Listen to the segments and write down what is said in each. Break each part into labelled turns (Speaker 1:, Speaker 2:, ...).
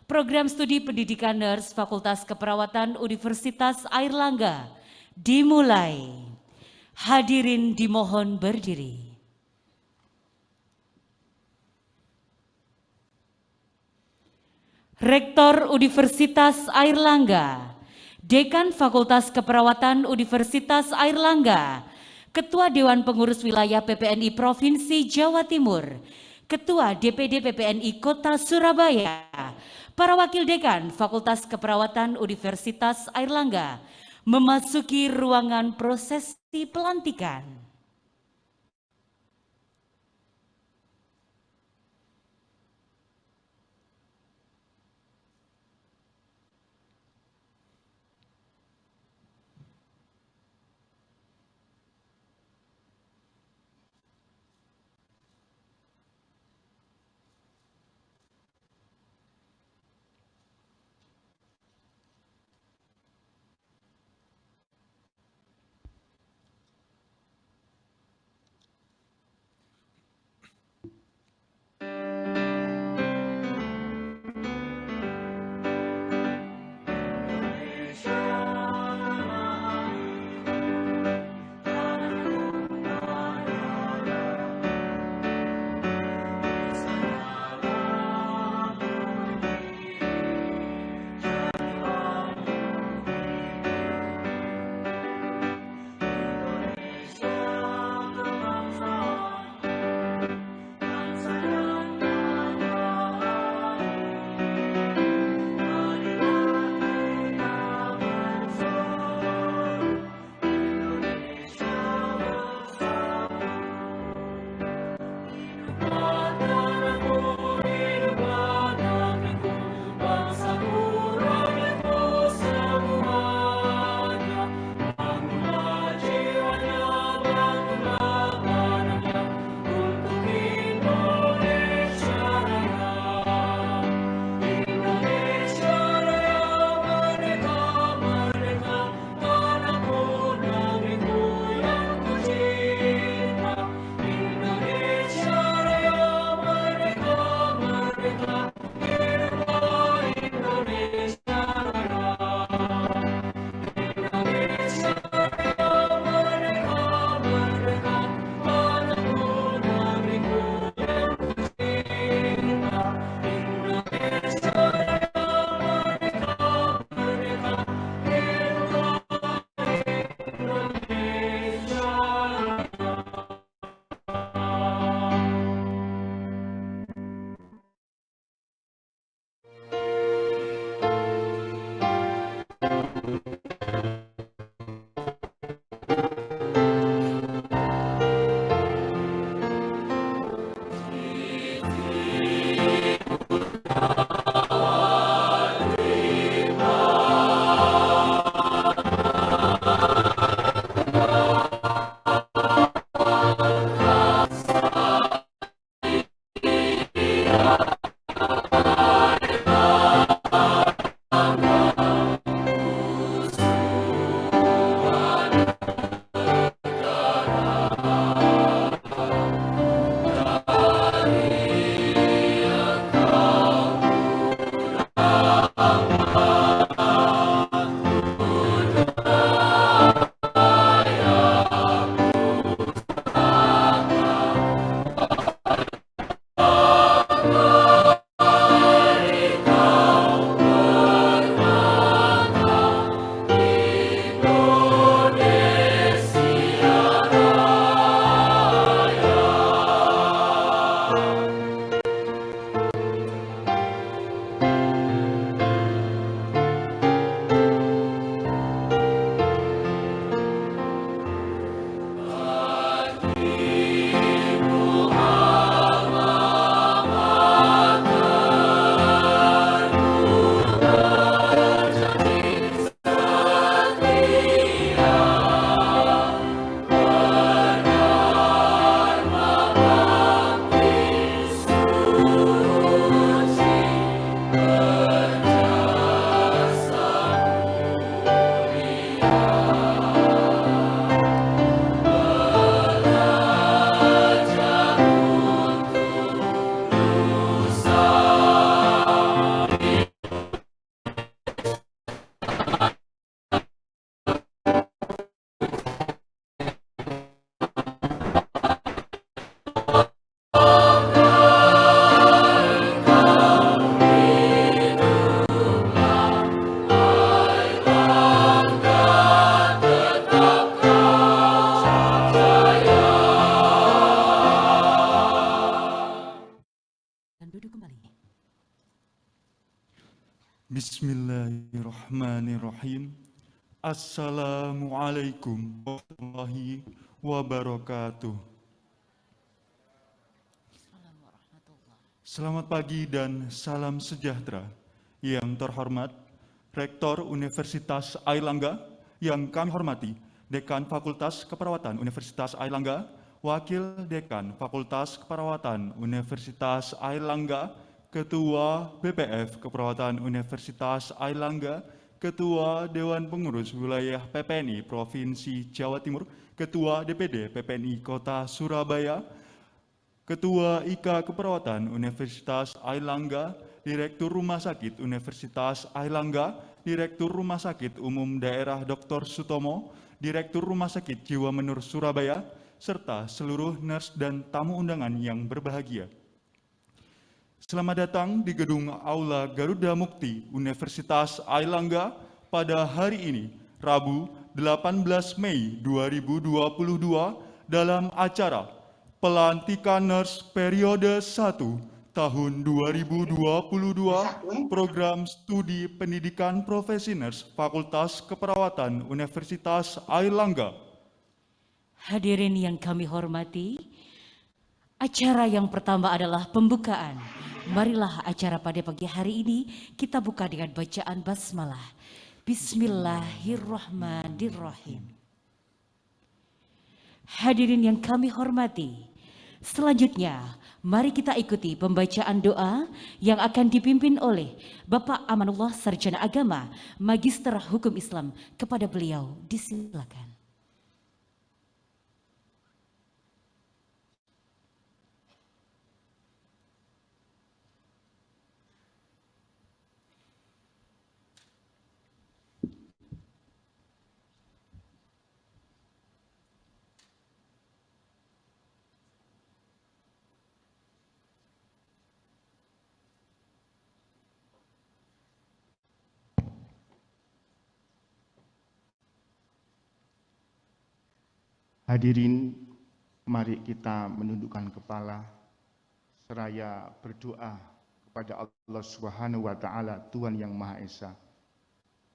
Speaker 1: Program Studi Pendidikan Nurse Fakultas Keperawatan Universitas Airlangga dimulai. Hadirin dimohon berdiri. Rektor Universitas Airlangga, Dekan Fakultas Keperawatan Universitas Airlangga, Ketua Dewan Pengurus Wilayah PPNI Provinsi Jawa Timur, Ketua DPD PPNI Kota Surabaya, para Wakil Dekan Fakultas Keperawatan Universitas Airlangga, memasuki ruangan prosesi pelantikan.
Speaker 2: Bismillahirrahmanirrahim. Assalamualaikum warahmatullahi wabarakatuh. Selamat pagi dan salam sejahtera. Yang terhormat Rektor Universitas Airlangga, yang kami hormati Dekan Fakultas Keperawatan Universitas Airlangga, Wakil Dekan Fakultas Keperawatan Universitas Airlangga, Ketua BPF Keperawatan Universitas Airlangga, Ketua Dewan Pengurus Wilayah PPNI Provinsi Jawa Timur, Ketua DPD PPNI Kota Surabaya, Ketua IKA Keperawatan Universitas Airlangga, Direktur Rumah Sakit Universitas Airlangga, Direktur Rumah Sakit Umum Daerah Dr. Sutomo, Direktur Rumah Sakit Jiwa Menur Surabaya, serta seluruh nurse dan tamu undangan yang berbahagia. Selamat datang di Gedung Aula Garuda Mukti Universitas Airlangga pada hari ini, Rabu 18 Mei 2022 dalam acara Pelantikan Nurse Periode 1 tahun 2022 Program Studi Pendidikan Profesi Nurse Fakultas Keperawatan Universitas Airlangga.
Speaker 1: Hadirin yang kami hormati, acara yang pertama adalah pembukaan. Marilah acara pada pagi hari ini kita buka dengan bacaan basmalah. Bismillahirrahmanirrahim. Hadirin yang kami hormati, selanjutnya mari kita ikuti pembacaan doa yang akan dipimpin oleh Bapak Amanullah Sarjana Agama, Magister Hukum Islam. Kepada beliau disilakan.
Speaker 3: Hadirin, mari kita menundukkan kepala seraya berdoa kepada Allah Subhanahu wa taala, Tuhan yang Maha Esa.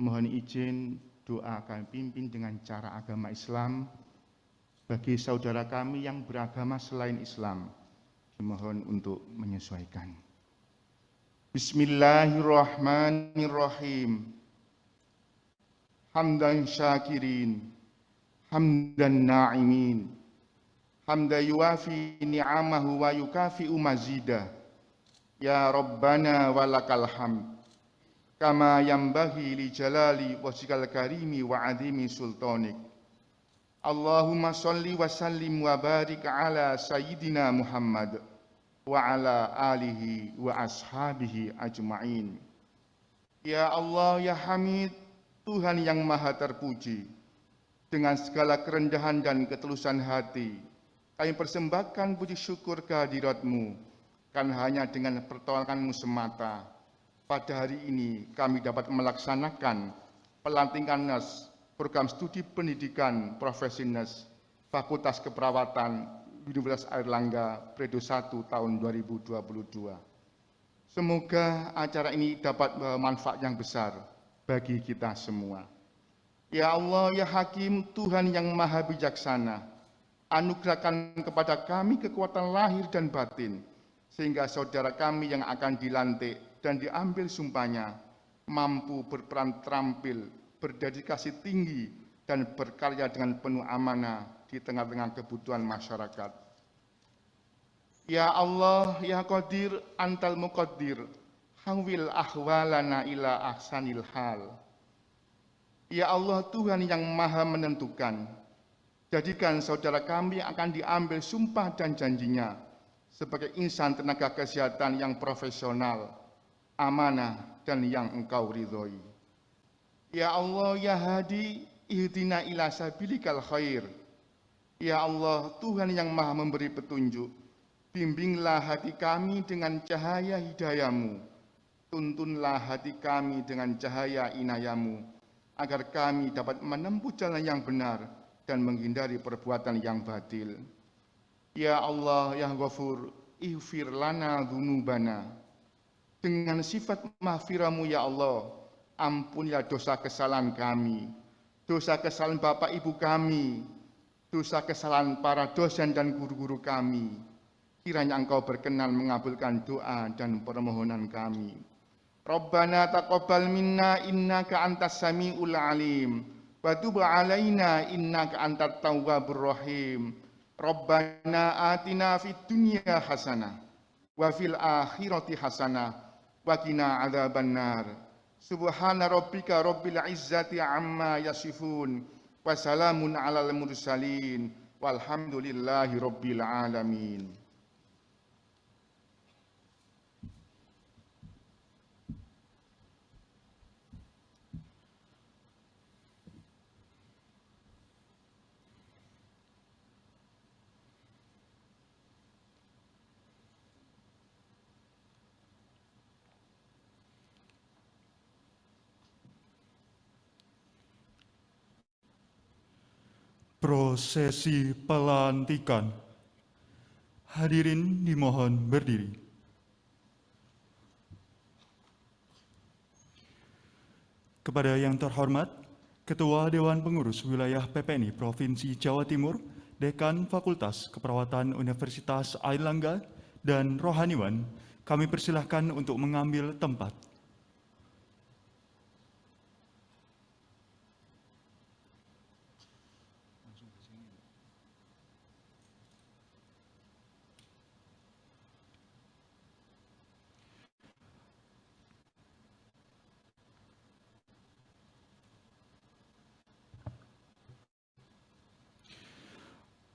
Speaker 3: Mohon izin doa kami pimpin dengan cara agama Islam bagi saudara kami yang beragama selain Islam. Mohon untuk menyesuaikan. Bismillahirrahmanirrahim. Hamdan syakirin, hamdan na'imin, hamda yuafi ni'amahu wa yukafi'u mazidah. Ya Rabbana walakal hamd, kama yambaghi li jalali wajhikal karimi wa adhimi sultanik. Allahumma salli wa sallim wa barik ala sayyidina Muhammad wa ala alihi wa ashabihi ajma'in. Ya Allah, ya Hamid, Tuhan yang maha terpuji, dengan segala kerendahan dan ketulusan hati, kami persembahkan puji syukur kehadirat-Mu, kan hanya dengan pertolongan-Mu semata. Pada hari ini kami dapat melaksanakan pelantikan nurse program studi pendidikan profesi nurse Fakultas Keperawatan Universitas Airlangga periode 1 tahun 2022. Semoga acara ini dapat bermanfaat yang besar bagi kita semua. Ya Allah, ya Hakim, Tuhan yang maha bijaksana, anugerahkan kepada kami kekuatan lahir dan batin, sehingga saudara kami yang akan dilantik dan diambil sumpahnya mampu berperan terampil, berdedikasi tinggi, dan berkarya dengan penuh amanah di tengah-tengah kebutuhan masyarakat. Ya Allah, ya Qadir, Antal Muqaddir, hawil ahwalana ila ahsanil hal. Ya Allah, Tuhan yang maha menentukan, jadikan saudara kami yang akan diambil sumpah dan janjinya sebagai insan tenaga kesehatan yang profesional, amanah, dan yang Engkau ridhoi. Ya Allah, ya Hadi, ihdina ila sabilikal khair. Ya Allah, Tuhan yang maha memberi petunjuk, bimbinglah hati kami dengan cahaya hidayah-Mu, tuntunlah hati kami dengan cahaya inayah-Mu, agar kami dapat menempuh jalan yang benar dan menghindari perbuatan yang batil. Ya Allah, ya Ghafur, ighfir lana dzunubana, Dengan sifat mahfiramu ya Allah, ampunilah dosa kesalahan kami, dosa kesalahan Bapak Ibu kami, dosa kesalahan para dosen dan guru-guru kami. Kiranya Engkau berkenan mengabulkan doa dan permohonan kami. Rabbana taqabbal minna innaka antas samiul alim wa tub alaina innaka antat tawwabur rahim. Rabbana atina fid dunya hasanah wa fil akhirati hasanah wa qina adzabannar. Subhana rabbika rabbil izzati amma yasifun wa salamun alal mursalin walhamdulillahi rabbil alamin.
Speaker 2: Prosesi pelantikan. Hadirin dimohon berdiri. Kepada yang terhormat, Ketua Dewan Pengurus Wilayah PPNI Provinsi Jawa Timur, Dekan Fakultas Keperawatan Universitas Airlangga, dan rohaniwan, kami persilahkan untuk mengambil tempat.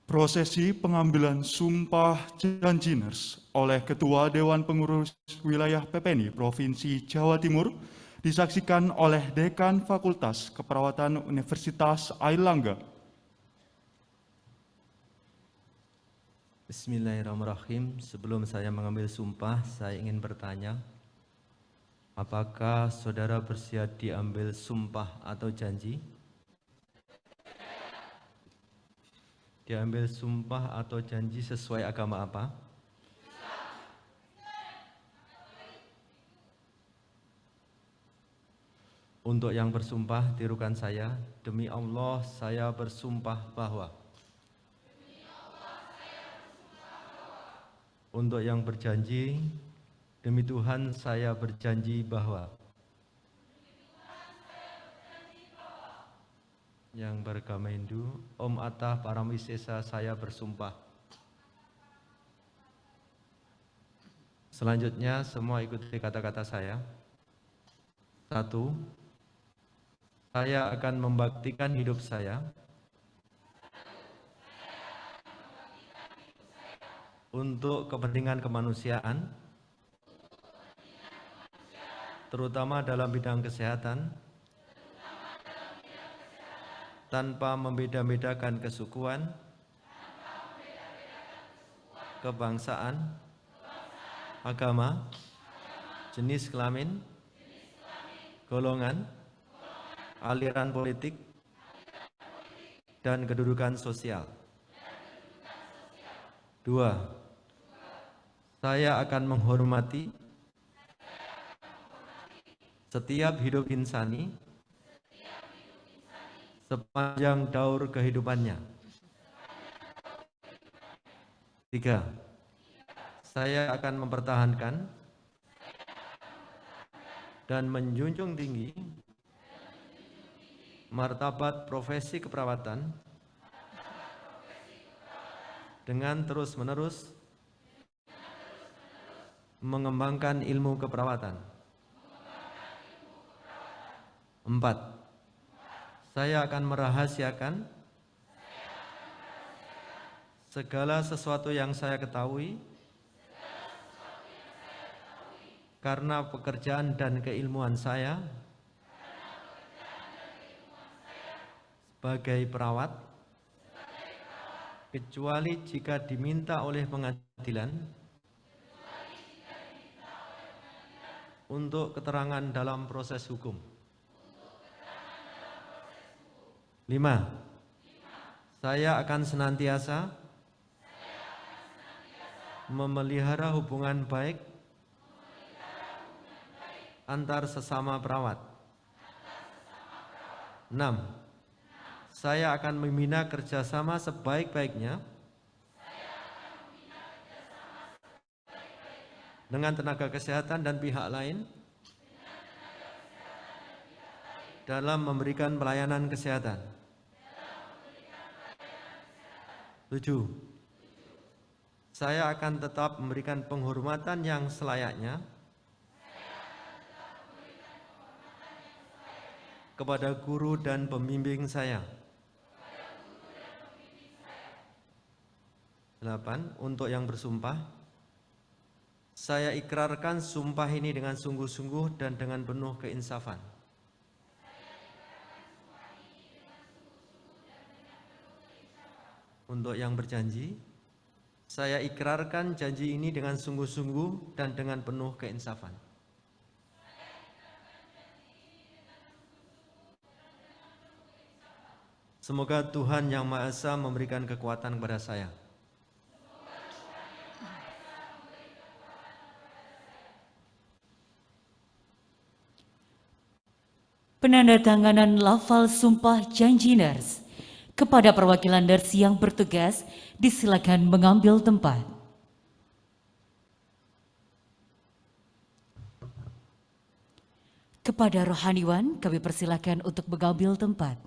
Speaker 2: Prosesi pengambilan sumpah janjiners oleh Ketua Dewan Pengurus Wilayah PPNI Provinsi Jawa Timur disaksikan oleh Dekan Fakultas Keperawatan Universitas Airlangga.
Speaker 4: Bismillahirrahmanirrahim. Sebelum saya mengambil sumpah, saya ingin bertanya, apakah saudara bersedia diambil sumpah atau janji? Diambil sumpah atau janji sesuai agama apa? Untuk yang bersumpah, tirukan saya. Demi Allah, saya bersumpah bahwa. Untuk yang berjanji, demi Tuhan saya berjanji bahwa. Yang beragama Hindu, Om Atah Paramisesa saya bersumpah. Selanjutnya semua ikuti kata-kata saya. 1. Saya akan membaktikan hidup saya untuk kepentingan kemanusiaan, terutama dalam bidang kesehatan, tanpa membeda-bedakan kesukuan, kebangsaan, agama, jenis kelamin, golongan, aliran politik, dan kedudukan sosial. 2. Saya akan menghormati setiap hidup insani sepanjang daur kehidupannya. 3. Saya akan mempertahankan dan menjunjung tinggi martabat profesi keperawatan dengan terus-menerus mengembangkan ilmu keperawatan. 4. Saya akan merahasiakan segala sesuatu yang saya ketahui karena pekerjaan dan keilmuan saya sebagai perawat, kecuali jika diminta oleh pengadilan untuk keterangan dalam proses hukum. 5. Saya akan senantiasa memelihara hubungan baik antar sesama perawat. 6. Saya akan membina kerjasama sebaik-baiknya dengan tenaga kesehatan dan pihak lain dalam memberikan pelayanan kesehatan. 7. Saya akan tetap memberikan penghormatan yang selayaknya kepada guru dan pembimbing saya. 8. Untuk yang bersumpah, saya ikrarkan sumpah ini dengan sungguh-sungguh dan dengan penuh keinsafan. Untuk yang berjanji, saya ikrarkan janji ini dengan sungguh-sungguh dan dengan penuh keinsafan. Semoga Tuhan Yang Maha Esa memberikan kekuatan kepada saya.
Speaker 1: Penandatanganan lafal sumpah janji nurse. Kepada perwakilan nurse yang bertugas, disilakan mengambil tempat. Kepada rohaniwan, kami persilakan untuk mengambil tempat.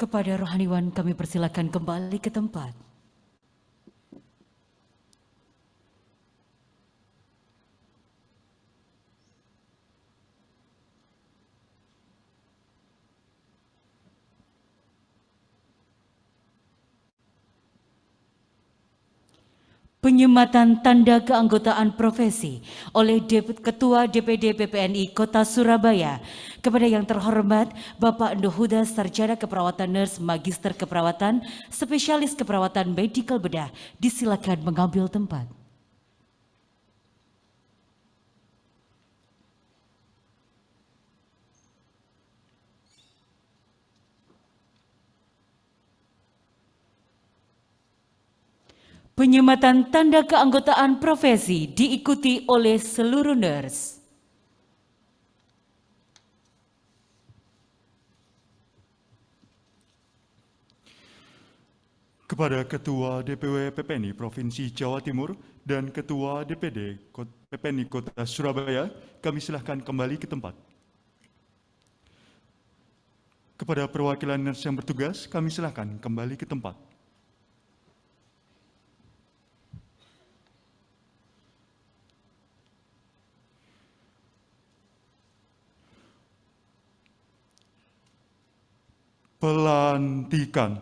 Speaker 1: Kepada rohaniwan kami persilakan kembali ke tempat. Penyematan tanda keanggotaan profesi oleh Ketua DPD PPNI Kota Surabaya kepada yang terhormat Bapak Ndohuda Sarjana Keperawatan Nurse Magister Keperawatan Spesialis Keperawatan Medical Bedah, disilakan mengambil tempat. Penyematan tanda keanggotaan profesi diikuti oleh seluruh nurse.
Speaker 2: Kepada Ketua DPW PPNI Provinsi Jawa Timur dan Ketua DPD PPNI Kota Surabaya, kami silahkan kembali ke tempat. Kepada perwakilan nurse yang bertugas, kami silahkan kembali ke tempat. Pelantikan.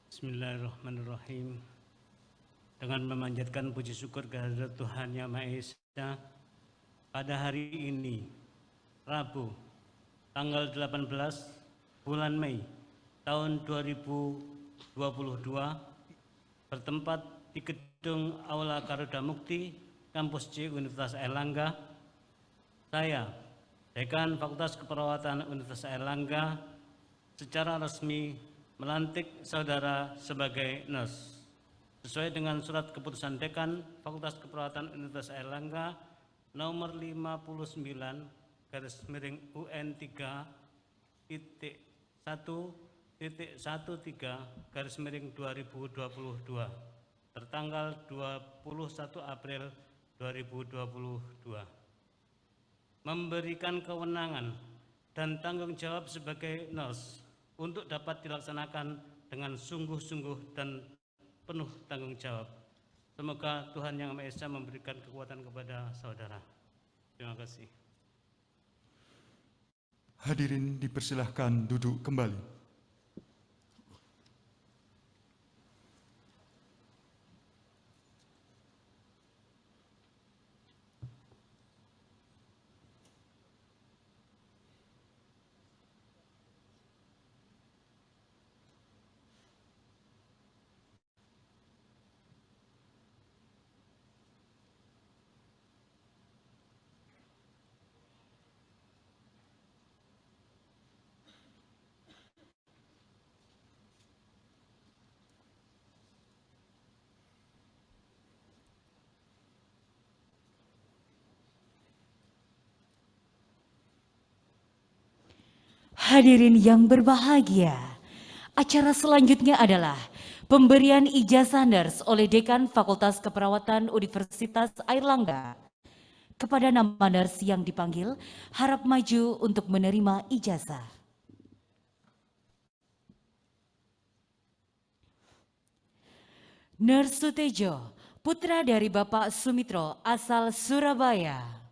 Speaker 5: Bismillahirrahmanirrahim. Dengan memanjatkan puji syukur kehadirat Tuhan Yang Maha Esa, pada hari ini, Rabu, tanggal 18 bulan Mei tahun 2022, bertempat di Gedung Aula Garuda Mukti, Kampus C Universitas Airlangga, saya, Dekan Fakultas Keperawatan Universitas Airlangga, secara resmi melantik saudara sebagai nurse. Sesuai dengan surat keputusan Dekan Fakultas Keperawatan Universitas Airlangga nomor 59/UN 3.1.13/2022 tertanggal 21 April 2022. Memberikan kewenangan dan tanggung jawab sebagai nurse untuk dapat dilaksanakan dengan sungguh-sungguh dan penuh tanggung jawab. Semoga Tuhan Yang Maha Esa memberikan kekuatan kepada saudara. Terima kasih.
Speaker 2: Hadirin dipersilahkan duduk kembali.
Speaker 1: Hadirin yang berbahagia, acara selanjutnya adalah pemberian ijazah nurse oleh Dekan Fakultas Keperawatan Universitas Airlangga. Kepada nama nurse yang dipanggil, harap maju untuk menerima ijazah. Nurse Sutejo, putra dari Bapak Sumitro, asal Surabaya.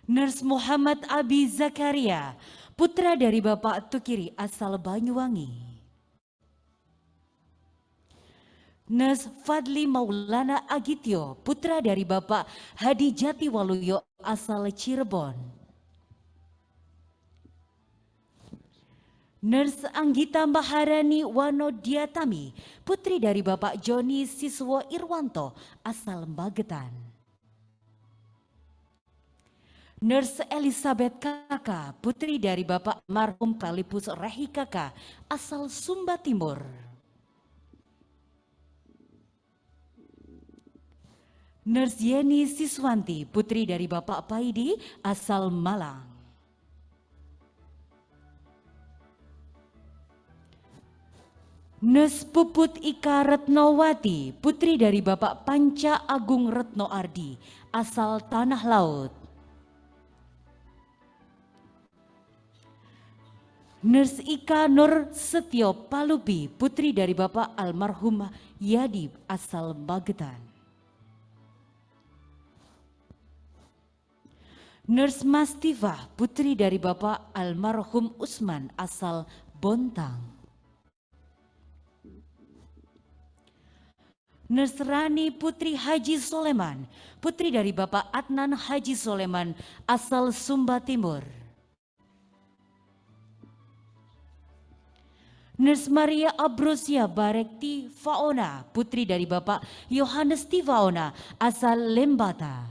Speaker 1: Nurse Muhammad Abi Zakaria, putra dari Bapak Tukiri, asal Banyuwangi. Nurse Fadli Maulana Agityo, putra dari Bapak Hadi Jatiwaluyo, asal Cirebon. Nurse Anggita Maharani Wanodiatami, putri dari Bapak Joni Siswo Irwanto, asal Magetan. Nurse Elizabeth Kaka, putri dari Bapak Marhum Kalipus Rehi Kaka, asal Sumba Timur. Nurse Yeni Siswanti, putri dari Bapak Paidi, asal Malang. Nurse Puput Ika Retnowati, putri dari Bapak Panca Agung Retno Ardi, asal Tanah Laut. Nurse Ika Nur Setio Palupi, putri dari Bapak almarhum Yadi, asal Magetan. Nurse Mastifah, putri dari Bapak almarhum Usman, asal Bontang. Nurse Rani Putri Haji Soleman, putri dari Bapak Adnan Haji Soleman, asal Sumba Timur. Nurse Maria Abrosia Barekti Faona, putri dari Bapak Yohanes Tivaona, asal Lembata.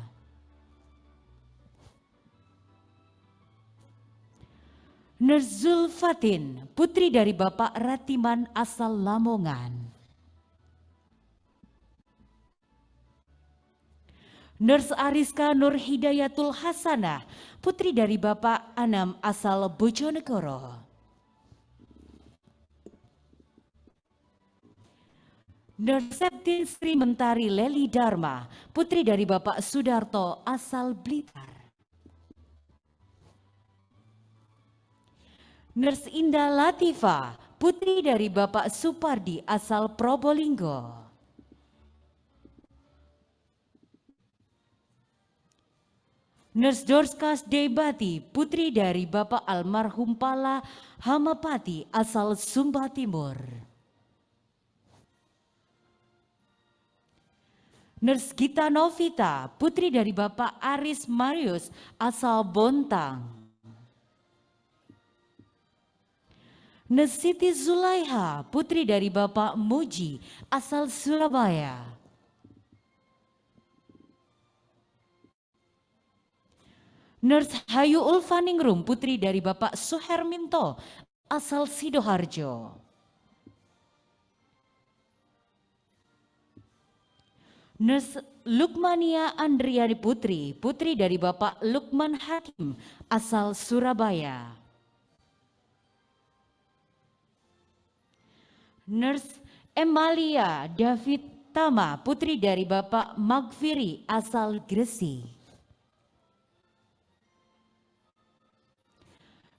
Speaker 1: Nurse Zulfatin, putri dari Bapak Ratiman, asal Lamongan. Nurse Ariska Nur Hidayatul Hasanah, putri dari Bapak Anam, asal Bojonegoro. Nurse Septin Sri Mentari Leli Dharma, putri dari Bapak Sudarto, asal Blitar. Nurse Indah Latifa, putri dari Bapak Supardi, asal Probolinggo. Nurse Dorskas Debati, putri dari Bapak almarhum Pala Hamapati, asal Sumba Timur. Nurse Gita Novita, putri dari Bapak Aris Marius, asal Bontang. Nurse Siti Zulaiha, putri dari Bapak Muji, asal Surabaya. Nurse Hayu Ulfaningrum, putri dari Bapak Suherminto, asal Sidoarjo. Nurse Lukmania Andriani Putri, putri dari Bapak Lukman Hakim, asal Surabaya. Nurse Emalia David Tama, putri dari Bapak Magfiri, asal Gresik.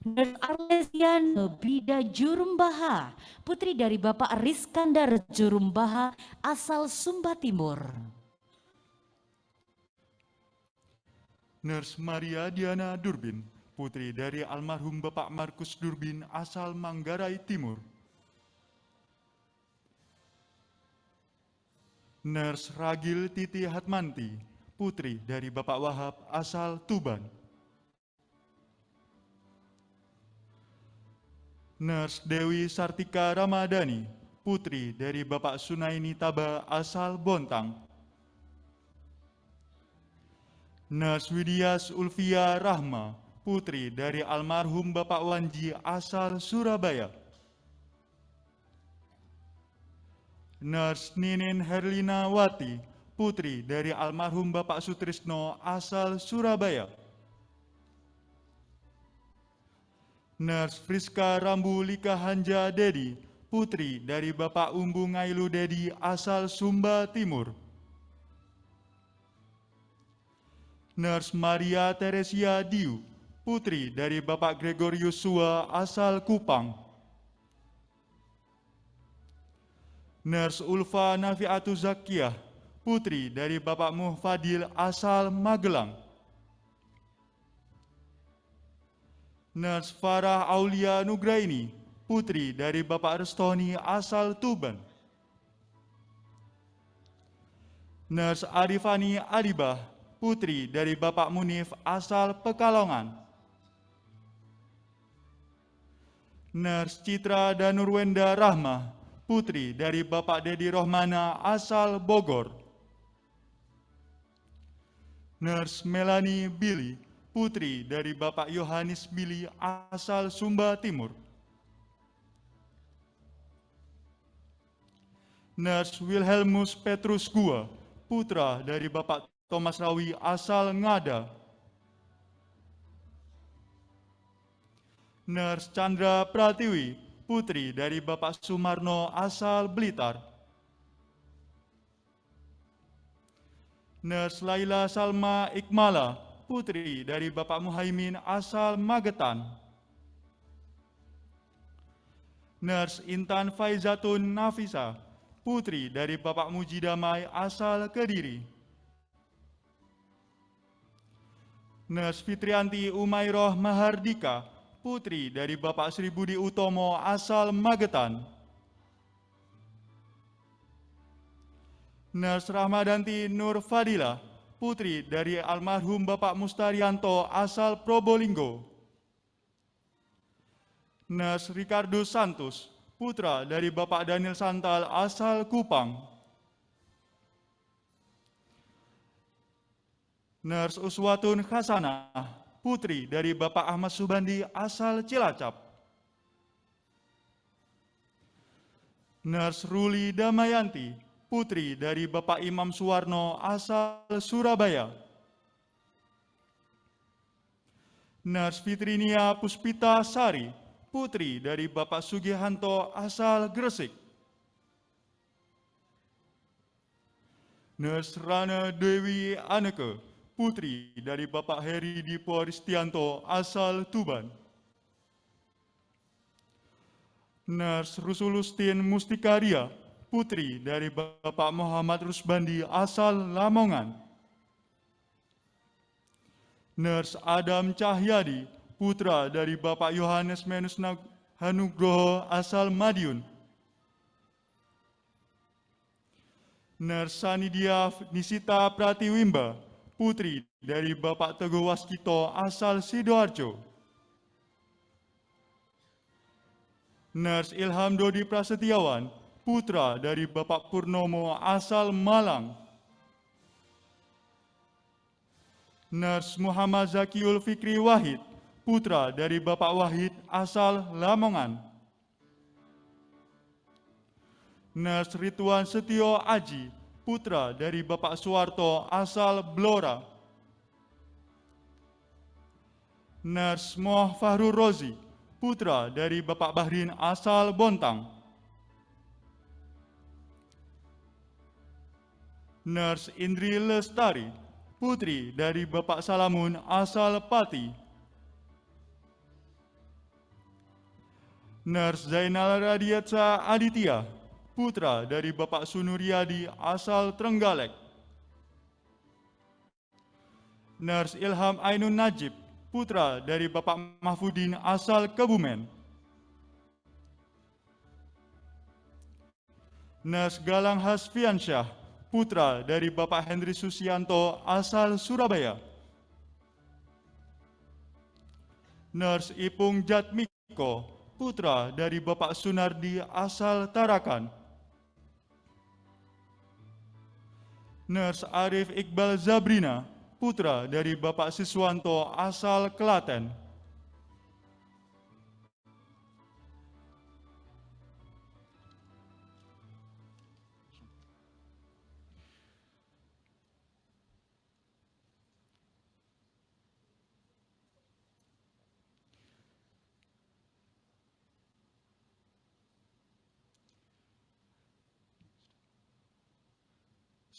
Speaker 1: Nurse Arlesiana Bida Jurumbaha, putri dari Bapak Riskandar Jurumbaha, asal Sumba Timur.
Speaker 2: Nurse Maria Diana Durbin, putri dari almarhum Bapak Markus Durbin, asal Manggarai Timur. Nurse Ragil Titi Hatmanti, putri dari Bapak Wahab, asal Tuban. Nurse Dewi Sartika Ramadhani, putri dari Bapak Sunaini Taba, asal Bontang. Nurse Widias Ulfia Rahma, putri dari almarhum Bapak Wanji, asal Surabaya. Nurse Ninin Herlina Wati, putri dari almarhum Bapak Sutrisno, asal Surabaya. Nurse Friska Rambu Lika Hanja Dedi, putri dari Bapak Umbu Ngailu Dedi, asal Sumba Timur. Nurse Maria Teresia Diu, putri dari Bapak Gregorius Sua, asal Kupang. Nurse Ulfa Nafiatu Zakiyah, putri dari Bapak Muhfadil, asal Magelang. Nurse Farah Aulia Nugraini, putri dari Bapak Restoni, asal Tuban. Nurse Arifani Adibah, putri dari Bapak Munif, asal Pekalongan. Nurse Citra Danurwenda Rahmah, putri dari Bapak Dedi Rohmana, asal Bogor. Nurse Melanie Billy, putri dari Bapak Yohanes Billy, asal Sumba Timur. Nurse Wilhelmus Petrus Gua, putra dari Bapak Thomas Rawi, asal Ngada. Nurse Chandra Pratiwi, putri dari Bapak Sumarno asal Blitar. Nurse Laila Salma Ikmala, putri dari Bapak Muhaimin asal Magetan. Nurse Intan Faizatun Nafisa, putri dari Bapak Mujidamai asal Kediri. Nurse Fitrianti Umairoh Mahardika, putri dari Bapak Sri Budi Utomo asal Magetan. Nurse Rahmadanti Nur Fadila, putri dari almarhum Bapak Mustarianto asal Probolinggo. Nurse Ricardo Santos, putra dari Bapak Daniel Santal asal Kupang. Nurse Uswatun Hasanah, putri dari Bapak Ahmad Subandi asal Cilacap. Nurse Ruli Damayanti, putri dari Bapak Imam Suwarno asal Surabaya. Nurse Fitrinia Puspita Sari, putri dari Bapak Sugihanto asal Gresik. Nurse Rana Dewi Aneke, putri dari Bapak Heri Dipo Ristianto asal Tuban. Nurse Rusulustin Mustikaria, putri dari Bapak Muhammad Rusbandi asal Lamongan. Nurse Adam Cahyadi, putra dari Bapak Yohanes Menus Hanugroho asal Madiun. Nurse Sanidia Nisita Pratiwimba, putri dari Bapak Teguh Waskito asal Sidoarjo. Nurse Ilham Dodi Prasetyawan, putra dari Bapak Purnomo asal Malang. Nurse Muhammad Zakiul Fikri Wahid, putra dari Bapak Wahid asal Lamongan. Nurse Ridwan Setio Aji, putra dari Bapak Suwarto asal Blora. Nurse Moh Fahrul Rozi, putra dari Bapak Bahrin asal Bontang. Nurse Indri Lestari, putri dari Bapak Salamun asal Pati. Nurse Zainal Radiatsa Aditya, putra dari Bapak Sunuryadi asal Trenggalek. Nurse Ilham Ainun Najib, putra dari Bapak Mahfudin asal Kebumen. Nurse Galang Hasfiansyah, putra dari Bapak Henry Susianto asal Surabaya. Nurse Ipung Jatmiko, putra dari Bapak Sunardi asal Tarakan. Nurse Arif Iqbal Zabrina, putra dari Bapak Siswanto asal Klaten.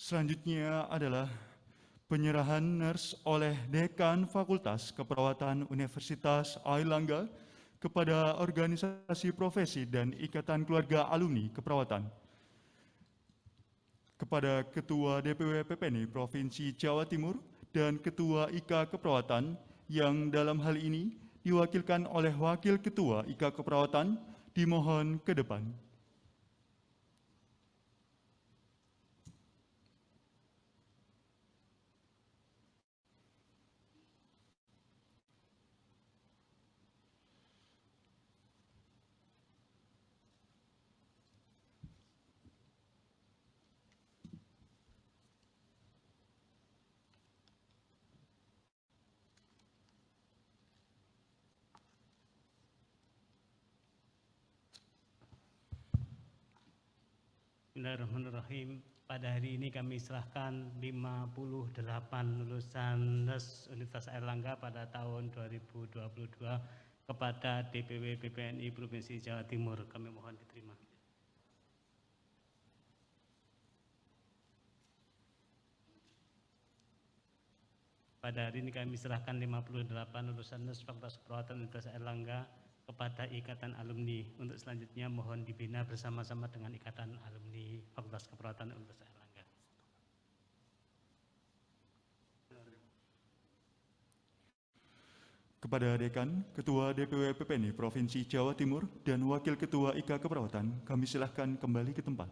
Speaker 2: Selanjutnya adalah penyerahan nurse oleh Dekan Fakultas Keperawatan Universitas Airlangga kepada organisasi profesi dan Ikatan Keluarga Alumni Keperawatan. Kepada Ketua DPW PPNI Provinsi Jawa Timur dan Ketua IKA Keperawatan yang dalam hal ini diwakilkan oleh Wakil Ketua IKA Keperawatan dimohon ke depan.
Speaker 5: Bismillahirrahmanirrahim. Pada hari ini kami serahkan 58 lulusan nurse Universitas Airlangga pada tahun 2022 kepada DPW PPNI Provinsi Jawa Timur. Kami mohon diterima. Pada hari ini kami serahkan 58 lulusan NUS Fakultas Keperawatan Universitas Airlangga kepada Ikatan Alumni. Untuk selanjutnya mohon dibina bersama-sama dengan Ikatan Alumni Fakultas Keperawatan Universitas Airlangga.
Speaker 2: Kepada Dekan, Ketua DPW PPNI Provinsi Jawa Timur, dan Wakil Ketua IKA Keperawatan, kami silahkan kembali ke tempat.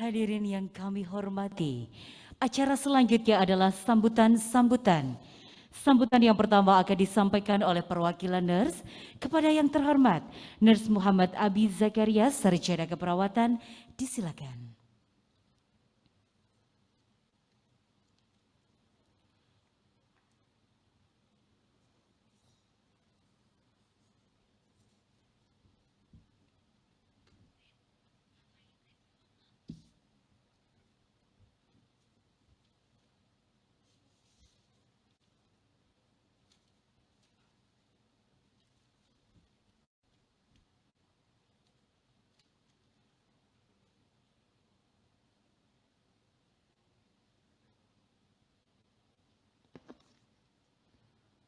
Speaker 1: Hadirin yang kami hormati, acara selanjutnya adalah sambutan-sambutan. Sambutan yang pertama akan disampaikan oleh perwakilan NURS kepada yang terhormat Nurse Muhammad Abi Zakaria, Sarjana Keperawatan. Disilakan.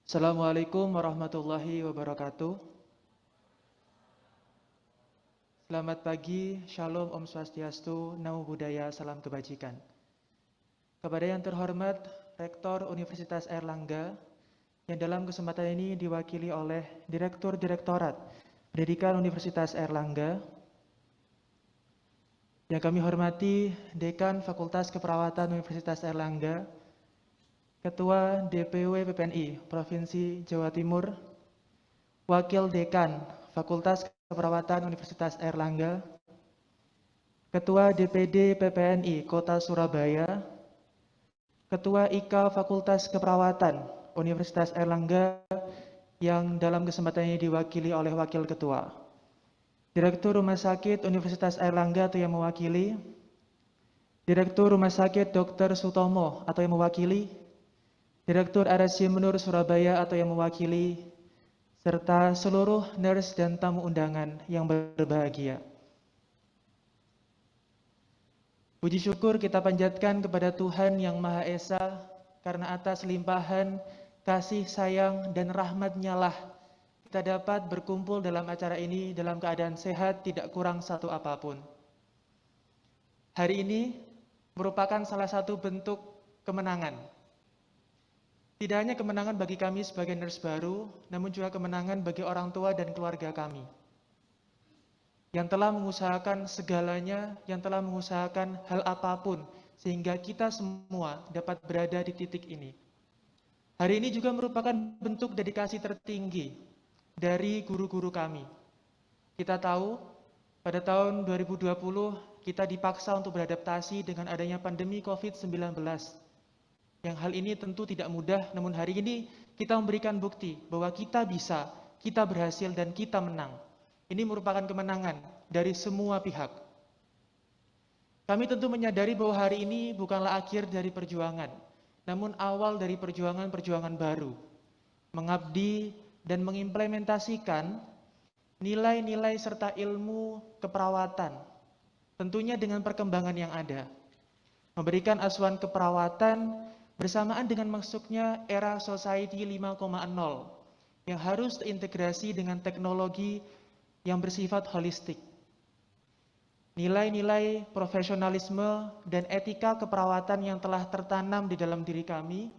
Speaker 6: Assalamualaikum warahmatullahi wabarakatuh. Selamat pagi, Shalom, Om Swastiastu, Namo Buddhaya, Salam Kebajikan. Kepada yang terhormat Rektor Universitas Airlangga, yang dalam kesempatan ini diwakili oleh Direktur Direktorat Pendidikan Universitas Airlangga, yang kami hormati Dekan Fakultas Keperawatan Universitas Airlangga, Ketua DPW PPNI Provinsi Jawa Timur, Wakil Dekan Fakultas Keperawatan Universitas Airlangga, Ketua DPD PPNI Kota Surabaya, Ketua IKA Fakultas Keperawatan Universitas Airlangga yang dalam kesempatan ini diwakili oleh Wakil Ketua, Direktur Rumah Sakit Universitas Airlangga atau yang mewakili, Direktur Rumah Sakit Dr. Sutomo atau yang mewakili, Direktur RSJ Menur Surabaya atau yang mewakili, serta seluruh nurse dan tamu undangan yang berbahagia. Puji syukur kita panjatkan kepada Tuhan Yang Maha Esa, karena atas limpahan kasih sayang dan rahmat-Nya lah kita dapat berkumpul dalam acara ini dalam keadaan sehat, tidak kurang satu apapun. Hari ini merupakan salah satu bentuk kemenangan. Tidak hanya kemenangan bagi kami sebagai nurse baru, namun juga kemenangan bagi orang tua dan keluarga kami yang telah mengusahakan segalanya, yang telah mengusahakan hal apapun sehingga kita semua dapat berada di titik ini. Hari ini juga merupakan bentuk dedikasi tertinggi dari guru-guru kami. Kita tahu pada tahun 2020 kita dipaksa untuk beradaptasi dengan adanya pandemi COVID-19. Yang hal ini tentu tidak mudah, namun hari ini kita memberikan bukti bahwa kita bisa, kita berhasil, dan kita menang. Ini merupakan kemenangan dari semua pihak. Kami tentu menyadari bahwa hari ini bukanlah akhir dari perjuangan, namun awal dari perjuangan-perjuangan baru. Mengabdi dan mengimplementasikan nilai-nilai serta ilmu keperawatan tentunya dengan perkembangan yang ada. Memberikan asuhan keperawatan bersamaan dengan masuknya era Society 5.0 yang harus terintegrasi dengan teknologi yang bersifat holistik. Nilai-nilai profesionalisme dan etika keperawatan yang telah tertanam di dalam diri kami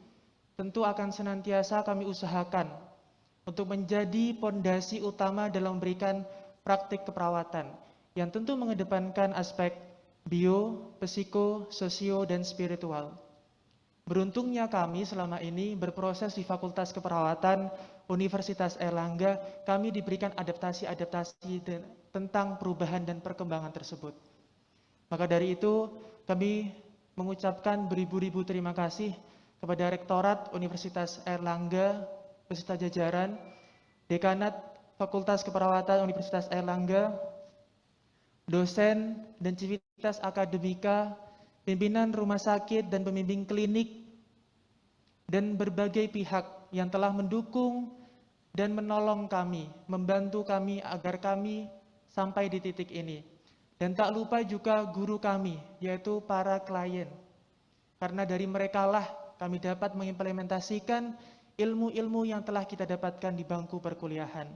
Speaker 6: tentu akan senantiasa kami usahakan untuk menjadi pondasi utama dalam memberikan praktik keperawatan yang tentu mengedepankan aspek bio, psiko, sosio, dan spiritual. Beruntungnya kami selama ini berproses di Fakultas Keperawatan Universitas Airlangga, kami diberikan adaptasi-adaptasi tentang perubahan dan perkembangan tersebut. Maka dari itu, kami mengucapkan beribu-ribu terima kasih kepada Rektorat Universitas Airlangga beserta jajaran, Dekanat Fakultas Keperawatan Universitas Airlangga, dosen dan civitas akademika, pimpinan rumah sakit dan pembimbing klinik, dan berbagai pihak yang telah mendukung dan menolong kami, membantu kami agar kami sampai di titik ini. Dan tak lupa juga guru kami, yaitu para klien. Karena dari merekalah kami dapat mengimplementasikan ilmu-ilmu yang telah kita dapatkan di bangku perkuliahan.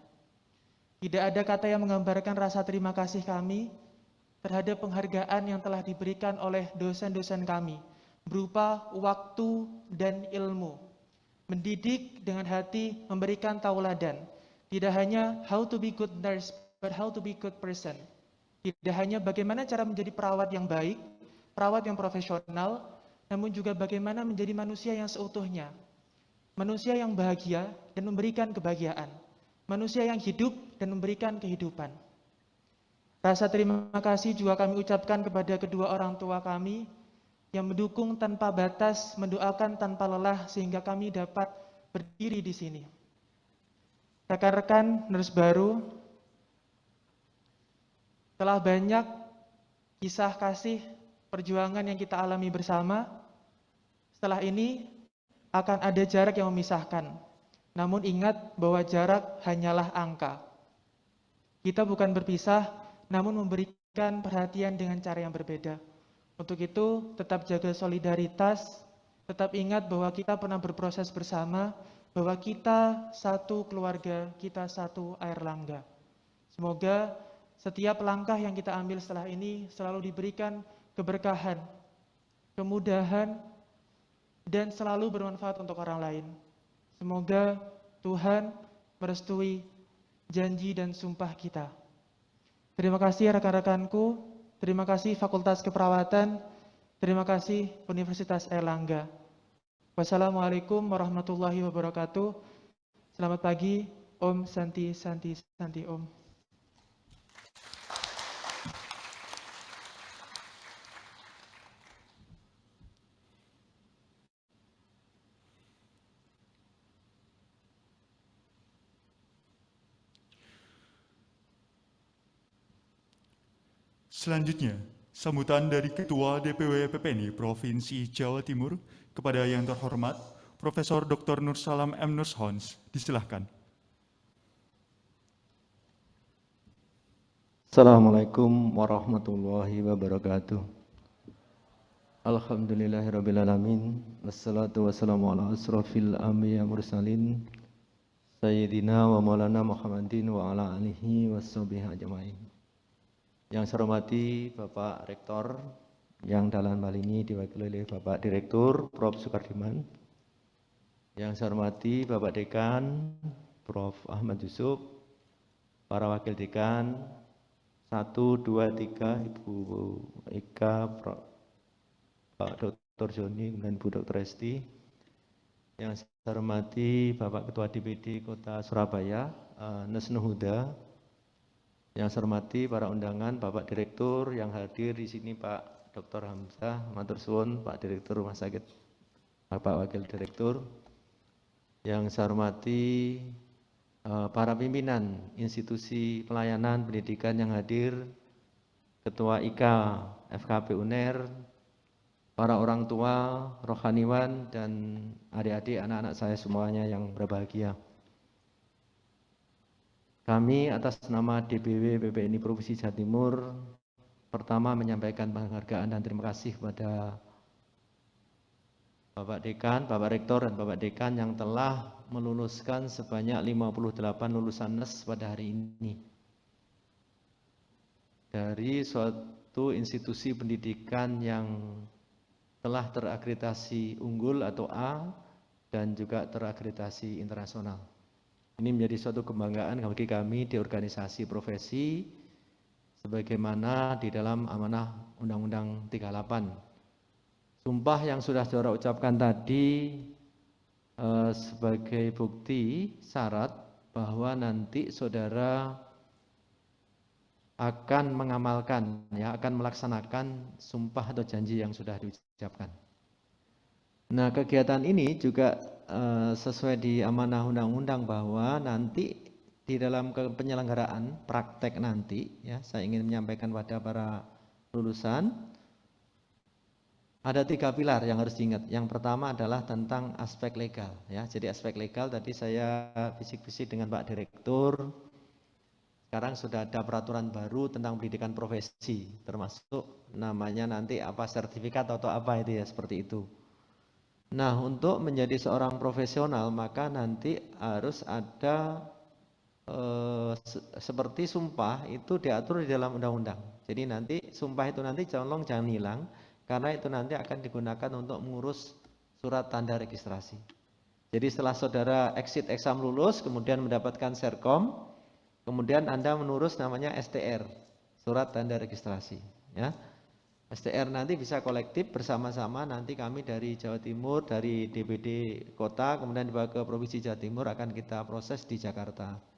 Speaker 6: Tidak ada kata yang menggambarkan rasa terima kasih kami terhadap penghargaan yang telah diberikan oleh dosen-dosen kami berupa waktu dan ilmu. Mendidik dengan hati, memberikan tauladan. Tidak hanya how to be good nurse, but how to be good person. Tidak hanya bagaimana cara menjadi perawat yang baik, perawat yang profesional, namun juga bagaimana menjadi manusia yang seutuhnya. Manusia yang bahagia dan memberikan kebahagiaan. Manusia yang hidup dan memberikan kehidupan. Rasa terima kasih juga kami ucapkan kepada kedua orang tua kami yang mendukung tanpa batas, mendoakan tanpa lelah sehingga kami dapat berdiri di sini. Rekan-rekan nurse baru, telah banyak kisah kasih perjuangan yang kita alami bersama. Setelah ini akan ada jarak yang memisahkan. Namun ingat bahwa jarak hanyalah angka. Kita bukan berpisah, namun memberikan perhatian dengan cara yang berbeda. Untuk itu, tetap jaga solidaritas, tetap ingat bahwa kita pernah berproses bersama, bahwa kita satu keluarga, kita satu Airlangga. Semoga setiap langkah yang kita ambil setelah ini selalu diberikan keberkahan, kemudahan, dan selalu bermanfaat untuk orang lain. Semoga Tuhan merestui janji dan sumpah kita. Terima kasih rekan-rekanku, terima kasih Fakultas Keperawatan, terima kasih Universitas Airlangga. Wassalamualaikum warahmatullahi wabarakatuh. Selamat pagi, Om Santi Santi Santi Om.
Speaker 2: Selanjutnya, sambutan dari Ketua DPW PPNI Provinsi Jawa Timur kepada yang terhormat Profesor Dr. Nur Salam M. Nurshons. Disilahkan.
Speaker 7: Assalamualaikum warahmatullahi wabarakatuh. Alhamdulillahirrabbilalamin. Wassalatu wassalamu ala asrafil anbiya mursalin Sayyidina wa maulana Muhammadin wa ala alihi wassabihi ajma'in. Yang saya hormati Bapak Rektor, yang dalam hal ini diwakili oleh Bapak Direktur Prof. Sukardiman. Yang saya hormati Bapak Dekan Prof. Ahmad Yusuf, para Wakil Dekan 1, 2, 3, Ibu Eka, Pak Dr. Joni, dan Bu Dr. Esti. Yang saya hormati Bapak Ketua DPD Kota Surabaya, Nesnu Huda. Yang saya hormati para undangan, Bapak Direktur yang hadir di sini, Pak Dr. Hamzah, matur suwun, Pak Direktur Rumah Sakit, Bapak Wakil Direktur. Yang saya hormati para pimpinan institusi pelayanan pendidikan yang hadir, Ketua IKA FKP UNER, para orang tua, rohaniwan, dan adik-adik anak-anak saya semuanya yang berbahagia. Kami atas nama DPW PPNI Provinsi Jawa Timur pertama menyampaikan penghargaan dan terima kasih kepada Bapak Dekan, Bapak Rektor, dan Bapak Dekan yang telah meluluskan sebanyak 58 lulusan NES pada hari ini. Dari suatu institusi pendidikan yang telah terakreditasi unggul atau A dan juga terakreditasi internasional. Ini menjadi suatu kebanggaan bagi kami di organisasi profesi sebagaimana di dalam amanah Undang-Undang 38. Sumpah yang sudah saudara ucapkan tadi sebagai bukti syarat bahwa nanti saudara akan mengamalkan, ya, akan melaksanakan sumpah atau janji yang sudah diucapkan. Nah, kegiatan ini juga sesuai di amanah undang-undang bahwa nanti di dalam penyelenggaraan praktek nanti, ya, saya ingin menyampaikan pada para lulusan, ada 3 pilar yang harus diingat. Yang pertama adalah tentang aspek legal, ya. Jadi aspek legal tadi saya bisik-bisik dengan Pak Direktur. Sekarang sudah ada peraturan baru tentang pendidikan profesi, termasuk namanya nanti apa sertifikat atau apa itu, ya, seperti itu. Nah, untuk menjadi seorang profesional maka nanti harus ada seperti sumpah itu diatur di dalam undang-undang. Jadi nanti sumpah itu nanti jangan hilang. Karena itu nanti akan digunakan untuk mengurus surat tanda registrasi. Jadi setelah saudara exit exam lulus, kemudian mendapatkan serkom, kemudian Anda menurus namanya STR, surat tanda registrasi. Ya. STR nanti bisa kolektif bersama-sama, nanti kami dari Jawa Timur, dari DPD Kota, kemudian dibawa ke Provinsi Jawa Timur akan kita proses di Jakarta.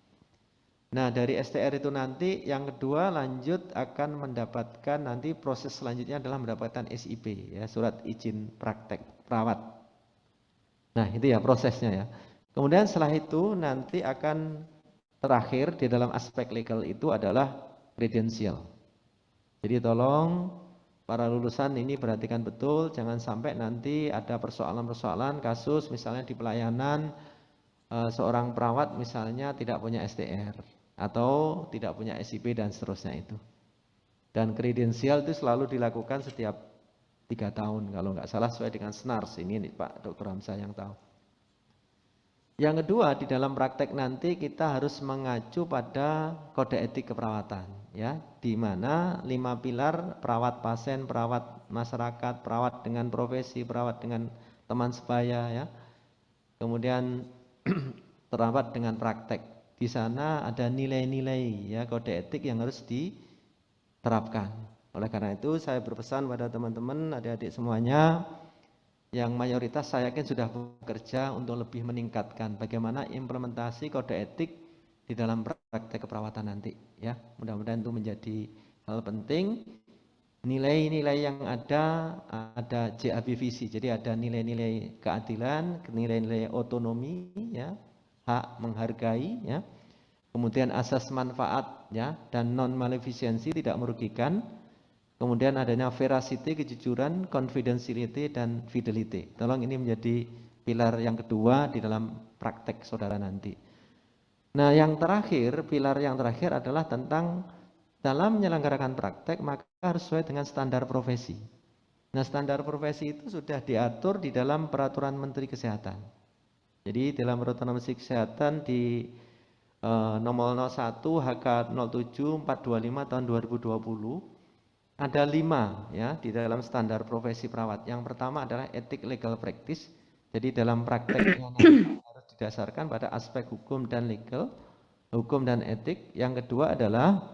Speaker 7: Nah, dari STR itu nanti yang kedua lanjut akan mendapatkan nanti proses selanjutnya adalah mendapatkan SIP, ya, surat izin praktek perawat. Nah, itu ya prosesnya, ya. Kemudian setelah itu nanti akan terakhir di dalam aspek legal itu adalah kredensial. Jadi tolong para lulusan ini perhatikan betul, jangan sampai nanti ada persoalan-persoalan kasus misalnya di pelayanan seorang perawat misalnya tidak punya STR atau tidak punya SIP dan seterusnya itu. Dan kredensial itu selalu dilakukan setiap 3 tahun kalau nggak salah sesuai dengan SNARS. Ini Pak Dr. Hamzah yang tahu. Yang kedua, di dalam praktek nanti kita harus mengacu pada kode etik keperawatan, ya, di mana 5 pilar perawat pasien, perawat masyarakat, perawat dengan profesi, perawat dengan teman sebaya, ya. Kemudian perawat dengan praktek. Di sana ada nilai-nilai, ya, kode etik yang harus diterapkan. Oleh karena itu saya berpesan pada teman-teman, adik-adik semuanya yang mayoritas saya yakin sudah bekerja untuk lebih meningkatkan bagaimana implementasi kode etik di dalam praktek keperawatan nanti, ya. Mudah-mudahan itu menjadi hal penting. Nilai-nilai yang ada JABVC, jadi ada nilai-nilai keadilan, nilai-nilai otonomi, ya, hak menghargai, ya. Kemudian asas manfaat, ya, dan non malefisensi, tidak merugikan. Kemudian adanya veracity, kejujuran, confidentiality, dan fidelity. Tolong ini menjadi pilar yang kedua di dalam praktek saudara nanti. Nah, yang terakhir, pilar yang terakhir adalah tentang dalam menyelenggarakan praktek maka harus sesuai dengan standar profesi. Nah, standar profesi itu sudah diatur di dalam peraturan Menteri Kesehatan. Jadi dalam peraturan Menteri Kesehatan di nomor 01 HK 07 425 tahun 2020 ada 5, ya, di dalam standar profesi perawat. Yang pertama adalah etik legal practice. Jadi dalam prakteknya harus didasarkan pada aspek hukum dan legal, hukum dan etik. Yang kedua adalah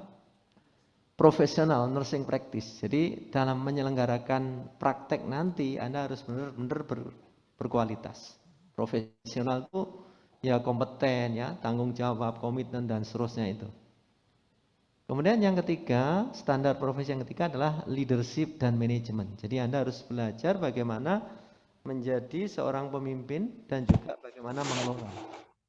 Speaker 7: professional nursing practice. Jadi dalam menyelenggarakan praktek nanti Anda harus benar-benar berkualitas. Profesional itu ya kompeten, ya, tanggung jawab, komitmen, dan seterusnya itu. Kemudian yang ketiga, standar profesi yang ketiga adalah leadership dan manajemen. Jadi Anda harus belajar bagaimana menjadi seorang pemimpin dan juga bagaimana mengelola.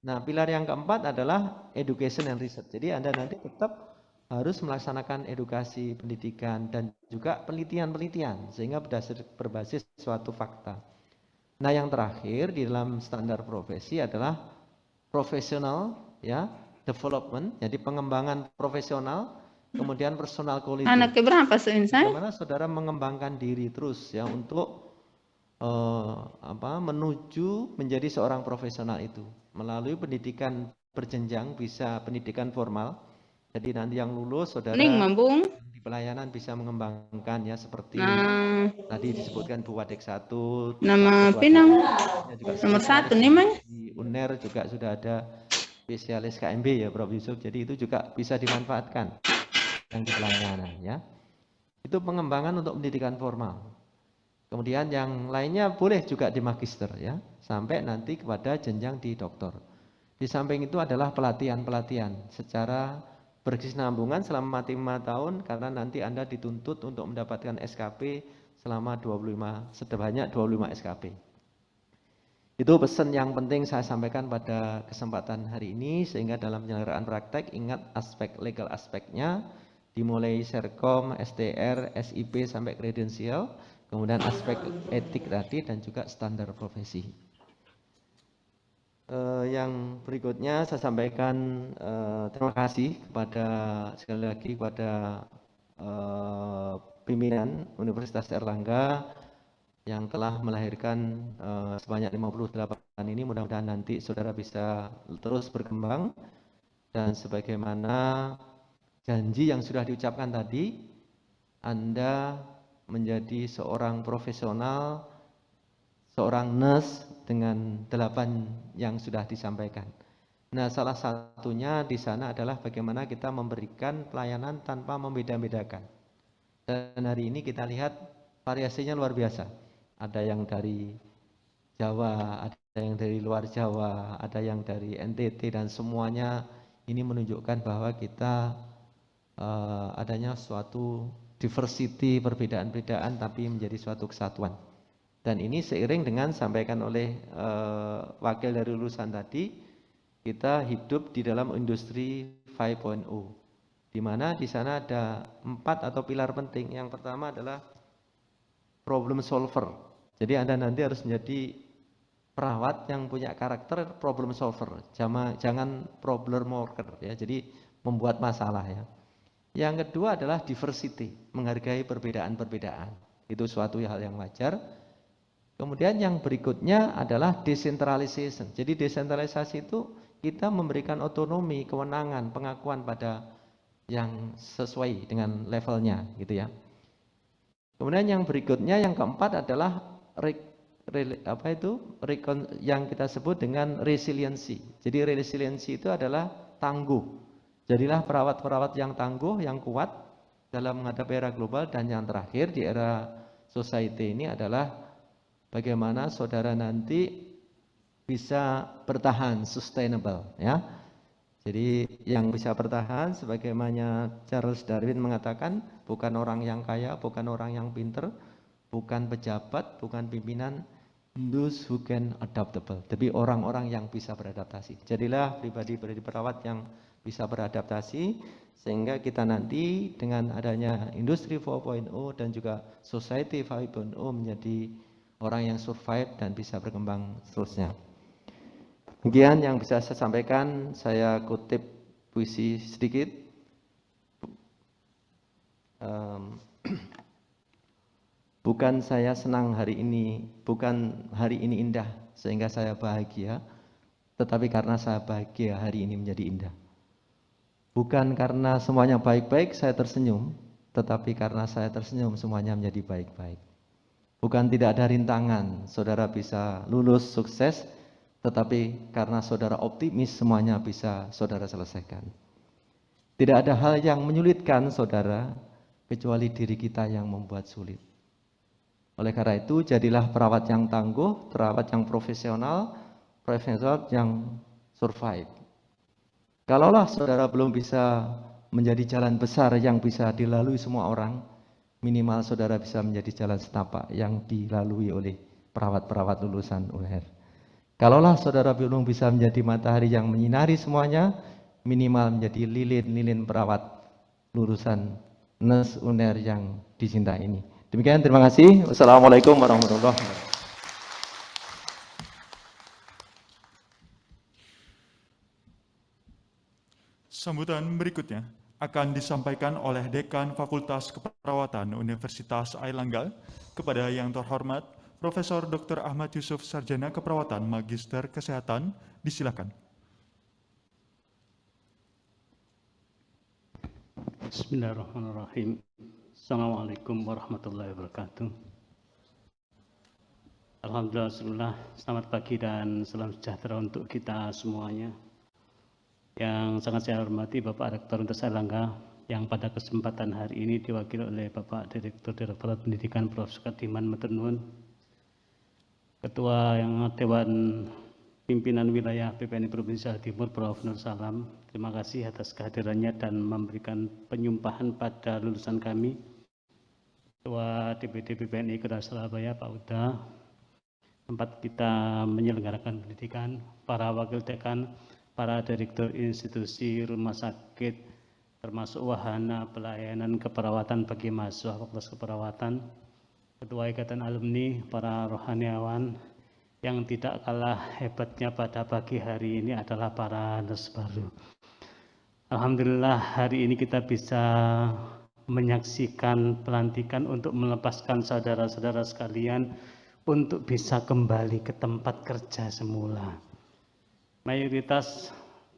Speaker 7: Nah, pilar yang keempat adalah education and research. Jadi Anda nanti tetap harus melaksanakan edukasi, pendidikan, dan juga penelitian-penelitian sehingga berbasis suatu fakta. Nah, yang terakhir di dalam standar profesi adalah professional, ya, development, jadi pengembangan profesional kemudian personal quality.
Speaker 8: Anaknya berapa seinsan?
Speaker 7: Bagaimana saudara mengembangkan diri terus ya untuk menuju menjadi seorang profesional itu melalui pendidikan berjenjang, bisa pendidikan formal. Jadi nanti yang lulus saudara
Speaker 8: Ning mambung.
Speaker 7: di pelayanan bisa mengembangkan ya seperti
Speaker 8: Nah,
Speaker 7: tadi disebutkan Bu Wadek 1,
Speaker 8: nama
Speaker 7: Ketua
Speaker 8: pinang
Speaker 7: juga
Speaker 8: nomor
Speaker 7: spesialis
Speaker 8: 1 nih mang.
Speaker 7: di UNER juga sudah ada spesialis KMB ya Prof Yusuf. Jadi itu juga bisa dimanfaatkan yang di pelayanan ya. Itu pengembangan untuk pendidikan formal. Kemudian yang lainnya boleh juga di magister ya, sampai nanti kepada jenjang di doktor. Di samping itu adalah pelatihan-pelatihan secara berkesinambungan selama 5 tahun karena nanti Anda dituntut untuk mendapatkan SKP selama sebanyak 25 SKP. Itu pesan yang penting saya sampaikan pada kesempatan hari ini, sehingga dalam penyelenggaraan praktek ingat aspek legal aspeknya, dimulai Serkom, STR, SIP sampai kredensial, kemudian aspek etik tadi dan juga standar profesi. Yang berikutnya saya sampaikan terima kasih kepada sekali lagi kepada pimpinan Universitas Airlangga yang telah melahirkan sebanyak 58 ini. Mudah-mudahan nanti saudara bisa terus berkembang dan sebagaimana janji yang sudah diucapkan tadi, Anda menjadi seorang profesional, seorang nurse dengan 8 yang sudah disampaikan. Nah, salah satunya di sana adalah bagaimana kita memberikan pelayanan tanpa membeda-bedakan. Dan hari ini kita lihat variasinya luar biasa. Ada yang dari Jawa, ada yang dari luar Jawa, ada yang dari NTT, dan semuanya ini menunjukkan bahwa kita adanya suatu diversity, perbedaan-perbedaan tapi menjadi suatu kesatuan. Dan ini seiring dengan sampaikan oleh wakil dari lulusan tadi, kita hidup di dalam industri 5.0, di mana di sana ada 4 atau pilar penting. Yang pertama adalah problem solver. Jadi Anda nanti harus menjadi perawat yang punya karakter problem solver, jangan problem worker ya. Jadi membuat masalah ya. Yang kedua adalah diversity, menghargai perbedaan-perbedaan. Itu suatu hal yang wajar. Kemudian yang berikutnya adalah decentralization. Jadi desentralisasi itu kita memberikan otonomi, kewenangan, pengakuan pada yang sesuai dengan levelnya gitu ya. Kemudian yang berikutnya, yang keempat adalah yang kita sebut dengan resiliensi. Jadi resiliensi itu adalah tangguh. Jadilah perawat-perawat yang tangguh, yang kuat dalam menghadapi era global. Dan yang terakhir di era society ini adalah bagaimana saudara nanti bisa bertahan, sustainable ya. Jadi yang bisa bertahan sebagaimana Charles Darwin mengatakan, bukan orang yang kaya, bukan orang yang pinter, bukan pejabat, bukan pimpinan, those who can adaptable, tapi orang-orang yang bisa beradaptasi. Jadilah pribadi-pribadi perawat yang bisa beradaptasi, sehingga kita nanti dengan adanya industri 4.0 dan juga society 5.0 menjadi orang yang survive dan bisa berkembang seterusnya. Demikian yang bisa saya sampaikan. Saya kutip puisi sedikit. Bukan saya senang hari ini, bukan hari ini indah sehingga saya bahagia, tetapi karena saya bahagia hari ini menjadi indah. Bukan karena semuanya baik-baik saya tersenyum, tetapi karena saya tersenyum semuanya menjadi baik-baik. Bukan tidak ada rintangan saudara bisa lulus sukses, tetapi karena saudara optimis semuanya bisa saudara selesaikan. Tidak ada hal yang menyulitkan saudara kecuali diri kita yang membuat sulit. Oleh karena itu jadilah perawat yang tangguh, perawat yang profesional yang survive. Kalaulah saudara belum bisa menjadi jalan besar yang bisa dilalui semua orang, minimal saudara bisa menjadi jalan setapak yang dilalui oleh perawat-perawat lulusan UNER. Kalaulah saudara belum bisa menjadi matahari yang menyinari semuanya, minimal menjadi lilin-lilin perawat lulusan nurse UNER yang dicintai ini. Demikian, terima kasih. Wassalamualaikum warahmatullahi wabarakatuh.
Speaker 2: Sambutan berikutnya akan disampaikan oleh Dekan Fakultas Keperawatan Universitas Airlangga kepada yang terhormat Profesor Dr. Ahmad Yusuf Sarjana Keperawatan Magister Kesehatan. Disilakan.
Speaker 5: Bismillahirrahmanirrahim. Assalamualaikum warahmatullahi wabarakatuh. Alhamdulillah, selamat pagi dan salam sejahtera untuk kita semuanya. Yang sangat saya hormati Bapak Rektor Universitas Airlangga yang pada kesempatan hari ini diwakili oleh Bapak Direktur Direktorat Pendidikan Prof. Sukadiman Maturnuwun, Ketua yang Dewan Pimpinan Wilayah PPNI Provinsi Jawa Timur Prof. Nur Salam. Terima kasih atas kehadirannya dan memberikan penyumpahan pada lulusan kami, Ketua DPD PPNI Kota Surabaya Pak Uda, tempat kita menyelenggarakan pendidikan, para wakil dekan, para direktur institusi rumah sakit, termasuk wahana pelayanan keperawatan bagi mahasiswa Fakultas Keperawatan, Ketua Ikatan Alumni, para rohaniawan, yang tidak kalah hebatnya pada pagi hari ini adalah para nurse baru. Alhamdulillah hari ini kita bisa menyaksikan pelantikan untuk melepaskan saudara-saudara sekalian untuk bisa kembali ke tempat kerja semula. Mayoritas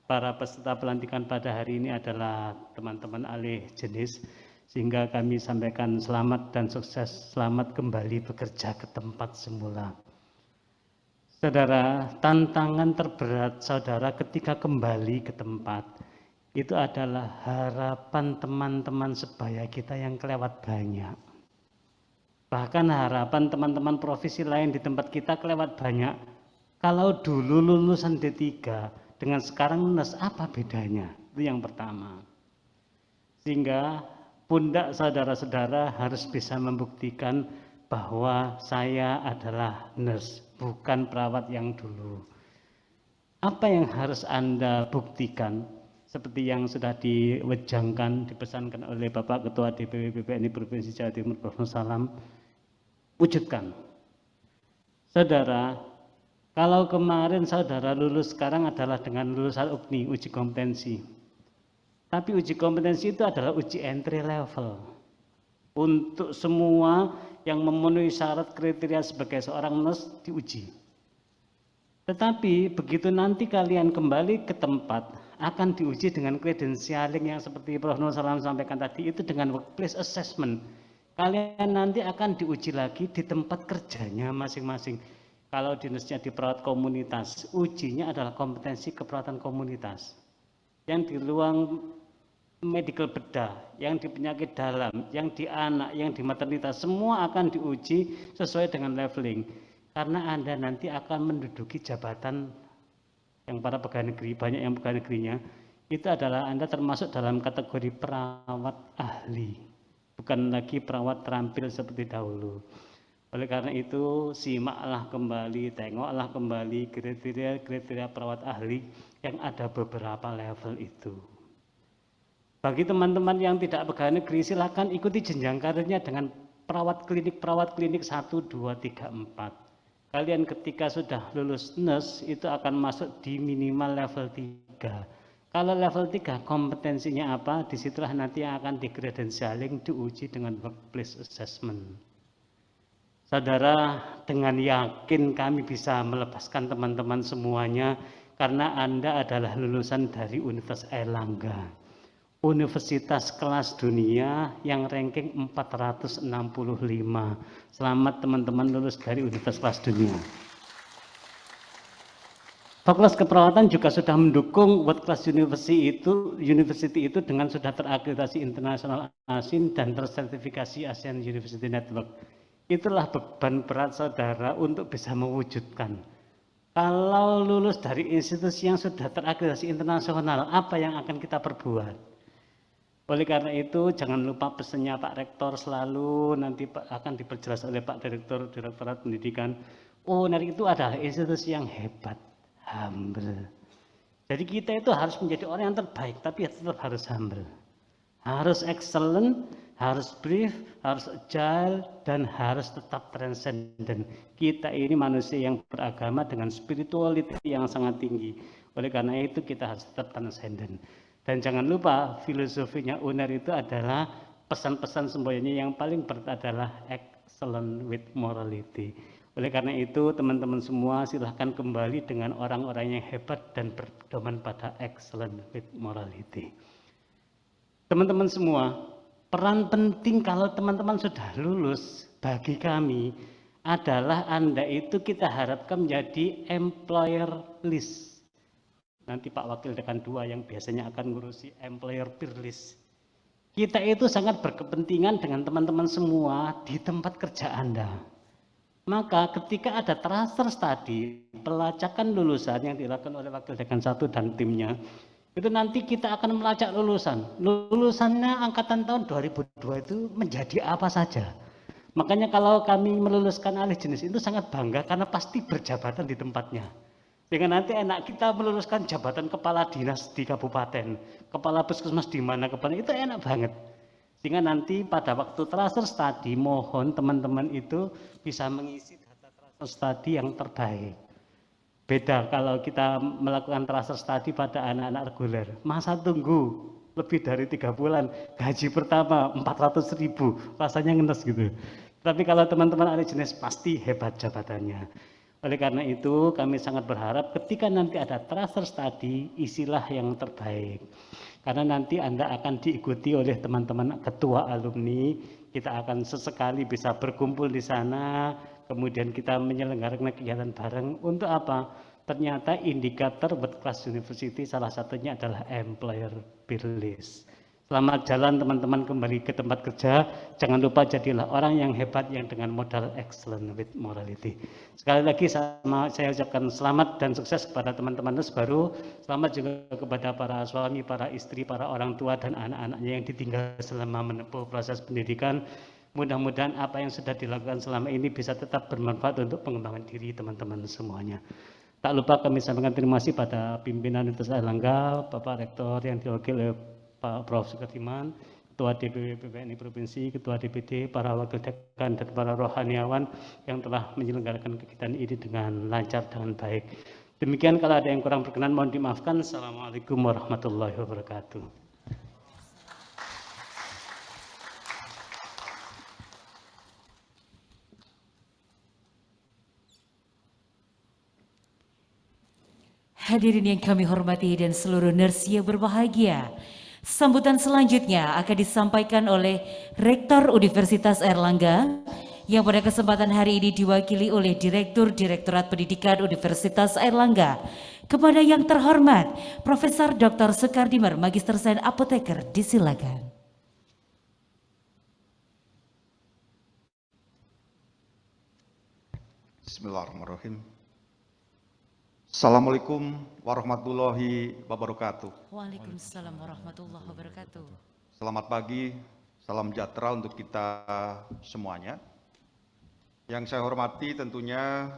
Speaker 5: para peserta pelantikan pada hari ini adalah teman-teman alih jenis, sehingga kami sampaikan selamat dan sukses, selamat kembali bekerja ke tempat semula. Saudara, tantangan terberat saudara ketika kembali ke tempat itu adalah harapan teman-teman sebaya kita yang kelewat banyak. Bahkan harapan teman-teman profesi lain di tempat kita kelewat banyak. Kalau dulu lulusan D3 dengan sekarang lulus, apa bedanya? Itu yang pertama. Sehingga pundak saudara-saudara harus bisa membuktikan bahwa saya adalah nurse, bukan perawat yang dulu. Apa yang harus Anda buktikan? Seperti yang sudah diwejangkan, dipesankan oleh Bapak Ketua DPW PPNI Provinsi Jawa Timur Prof. Salam, wujudkan. Saudara, kalau kemarin saudara lulus sekarang adalah dengan lulusan UKNI, uji kompetensi. Tapi uji kompetensi itu adalah uji entry level. Untuk semua yang memenuhi syarat kriteria sebagai seorang nurse diuji. Tetapi begitu nanti kalian kembali ke tempat, akan diuji dengan kredensialing yang seperti Prof. Nur Salam sampaikan tadi, itu dengan workplace assessment. Kalian nanti akan diuji lagi di tempat kerjanya masing-masing. Kalau dinasnya di perawat komunitas, ujinya adalah kompetensi keperawatan komunitas. Yang di ruang medical bedah, yang di penyakit dalam, yang di anak, yang di maternitas, semua akan diuji sesuai dengan leveling. Karena Anda nanti akan menduduki jabatan yang para pegawai negeri, banyak yang pegawai negerinya, itu adalah Anda termasuk dalam kategori perawat ahli, bukan lagi perawat terampil seperti dahulu. Oleh karena itu, simaklah kembali, tengoklah kembali kriteria perawat ahli yang ada beberapa level itu. Bagi teman-teman yang tidak pegawai negeri, silakan ikuti jenjang karirnya dengan perawat klinik 1, 2, 3, 4. Kalian ketika sudah lulus nurse itu akan masuk di minimal level 3. Kalau level 3 kompetensinya apa? Disitulah nanti yang akan dikredensialing, diuji dengan workplace assessment. Saudara, dengan yakin kami bisa melepaskan teman-teman semuanya karena Anda adalah lulusan dari Universitas Airlangga. Universitas kelas dunia yang ranking 465. Selamat teman-teman lulus dari universitas kelas dunia. Fakultas Keperawatan juga sudah mendukung World Class University itu dengan sudah terakreditasi internasional ASIN dan tersertifikasi ASEAN University Network. Itulah beban berat saudara untuk bisa mewujudkan. Kalau lulus dari institusi yang sudah terakreditasi internasional, apa yang akan kita perbuat? Oleh karena itu, jangan lupa pesannya Pak Rektor selalu nanti akan diperjelas oleh Pak Direktur Direktorat Pendidikan. Oh, nanti itu adalah institusi yang hebat, humble. Jadi kita itu harus menjadi orang yang terbaik, tapi tetap harus humble. Harus excellent, harus brief, harus agile, dan harus tetap transcendent. Kita ini manusia yang beragama dengan spirituality yang sangat tinggi. Oleh karena itu kita harus tetap transcendent. Dan jangan lupa filosofinya UNER itu adalah pesan-pesan semboyannya yang paling berat adalah excellent with morality. Oleh karena itu teman-teman semua silahkan kembali dengan orang-orang yang hebat dan berpedoman pada excellent with morality. Teman-teman semua, peran penting kalau teman-teman sudah lulus bagi kami adalah Anda itu kita harapkan menjadi employer list. Nanti Pak Wakil Dekan 2 yang biasanya akan ngurusi employer peer list. Kita itu sangat berkepentingan dengan teman-teman semua di tempat kerja Anda. Maka ketika ada transfer study, pelacakan lulusan yang dilakukan oleh Wakil Dekan 1 dan timnya, itu nanti kita akan melacak lulusan. Lulusannya angkatan tahun 2002 itu menjadi apa saja. Makanya kalau kami meluluskan alih jenis itu sangat bangga karena pasti berjabatan di tempatnya. Sehingga nanti enak kita meluluskan jabatan kepala dinas di kabupaten, kepala puskesmas di mana kepala itu enak banget. Sehingga nanti pada waktu transfer study mohon teman-teman itu bisa mengisi data transfer study yang terbaik. Beda kalau kita melakukan transfer study pada anak-anak reguler, masa tunggu lebih dari 3 bulan, gaji pertama 400.000, rasanya ngenes gitu. Tapi kalau teman-teman ahli jenis pasti hebat jabatannya. Oleh karena itu kami sangat berharap ketika nanti ada transfer study isilah yang terbaik. Karena nanti Anda akan diikuti oleh teman-teman ketua alumni, kita akan sesekali bisa berkumpul di sana, kemudian kita menyelenggarakan kegiatan bareng untuk apa? Ternyata indikator World Class University salah satunya adalah employer peer list. Selamat jalan teman-teman kembali ke tempat kerja. Jangan lupa jadilah orang yang hebat yang dengan modal excellent with morality. Sekali lagi saya ucapkan selamat dan sukses kepada teman-teman NUS baru. Selamat juga kepada para suami, para istri, para orang tua dan anak-anaknya yang ditinggal selama menempuh proses pendidikan. Mudah-mudahan apa yang sudah dilakukan selama ini bisa tetap bermanfaat untuk pengembangan diri teman-teman semuanya. Tak lupa kami sampaikan terima kasih pada pimpinan Universitas Airlangga, Bapak Rektor yang diwakili oleh Pak Prof. Sukartiman, Ketua DPW PPNI Provinsi, Ketua DPD, para wakil dekan dan para rohaniawan yang telah menyelenggarakan kegiatan ini dengan lancar dan baik. Demikian, kalau ada yang kurang berkenan mohon dimaafkan. Assalamualaikum warahmatullahi wabarakatuh.
Speaker 1: Hadirin yang kami hormati dan seluruh nurse yang berbahagia, sambutan selanjutnya akan disampaikan oleh Rektor Universitas Airlangga yang pada kesempatan hari ini diwakili oleh Direktur Direktorat Pendidikan Universitas Airlangga. Kepada yang terhormat Profesor Dr. Sukardimer, Magister Sains Apoteker, disilakan.
Speaker 9: Bismillahirrahmanirrahim. Assalamualaikum warahmatullahi wabarakatuh.
Speaker 1: Waalaikumsalam warahmatullahi wabarakatuh.
Speaker 9: Selamat pagi, salam sejahtera untuk kita semuanya. Yang saya hormati tentunya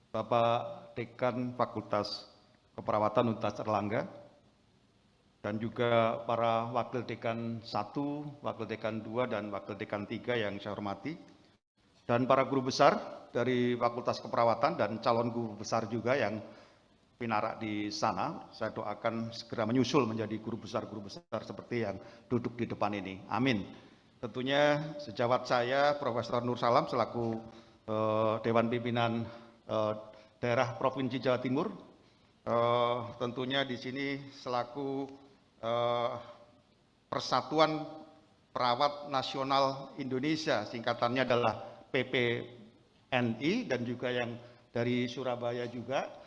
Speaker 9: Bapak Dekan Fakultas Keperawatan Universitas Airlangga dan juga para Wakil Dekan 1, Wakil Dekan 2, dan Wakil Dekan 3 yang saya hormati, dan para guru besar dari Fakultas Keperawatan dan calon guru besar juga yang pinarak di sana. Saya doakan segera menyusul menjadi guru besar seperti yang duduk di depan ini. Amin. Tentunya sejawat saya Profesor Nur Salam selaku Dewan Pimpinan Daerah Provinsi Jawa Timur. Tentunya di sini selaku Persatuan Perawat Nasional Indonesia, singkatannya adalah PPNI, dan juga yang dari Surabaya juga.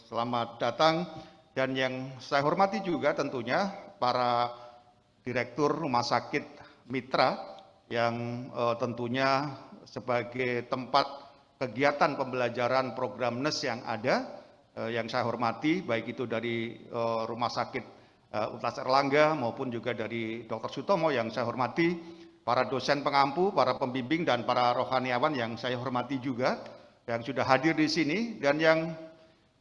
Speaker 9: Selamat datang, dan yang saya hormati juga tentunya para direktur rumah sakit mitra yang tentunya sebagai tempat kegiatan pembelajaran program NES yang ada, yang saya hormati baik itu dari rumah sakit Universitas Airlangga maupun juga dari Dr. Sutomo yang saya hormati, para dosen pengampu, para pembimbing, dan para rohaniawan yang saya hormati juga yang sudah hadir di sini, dan yang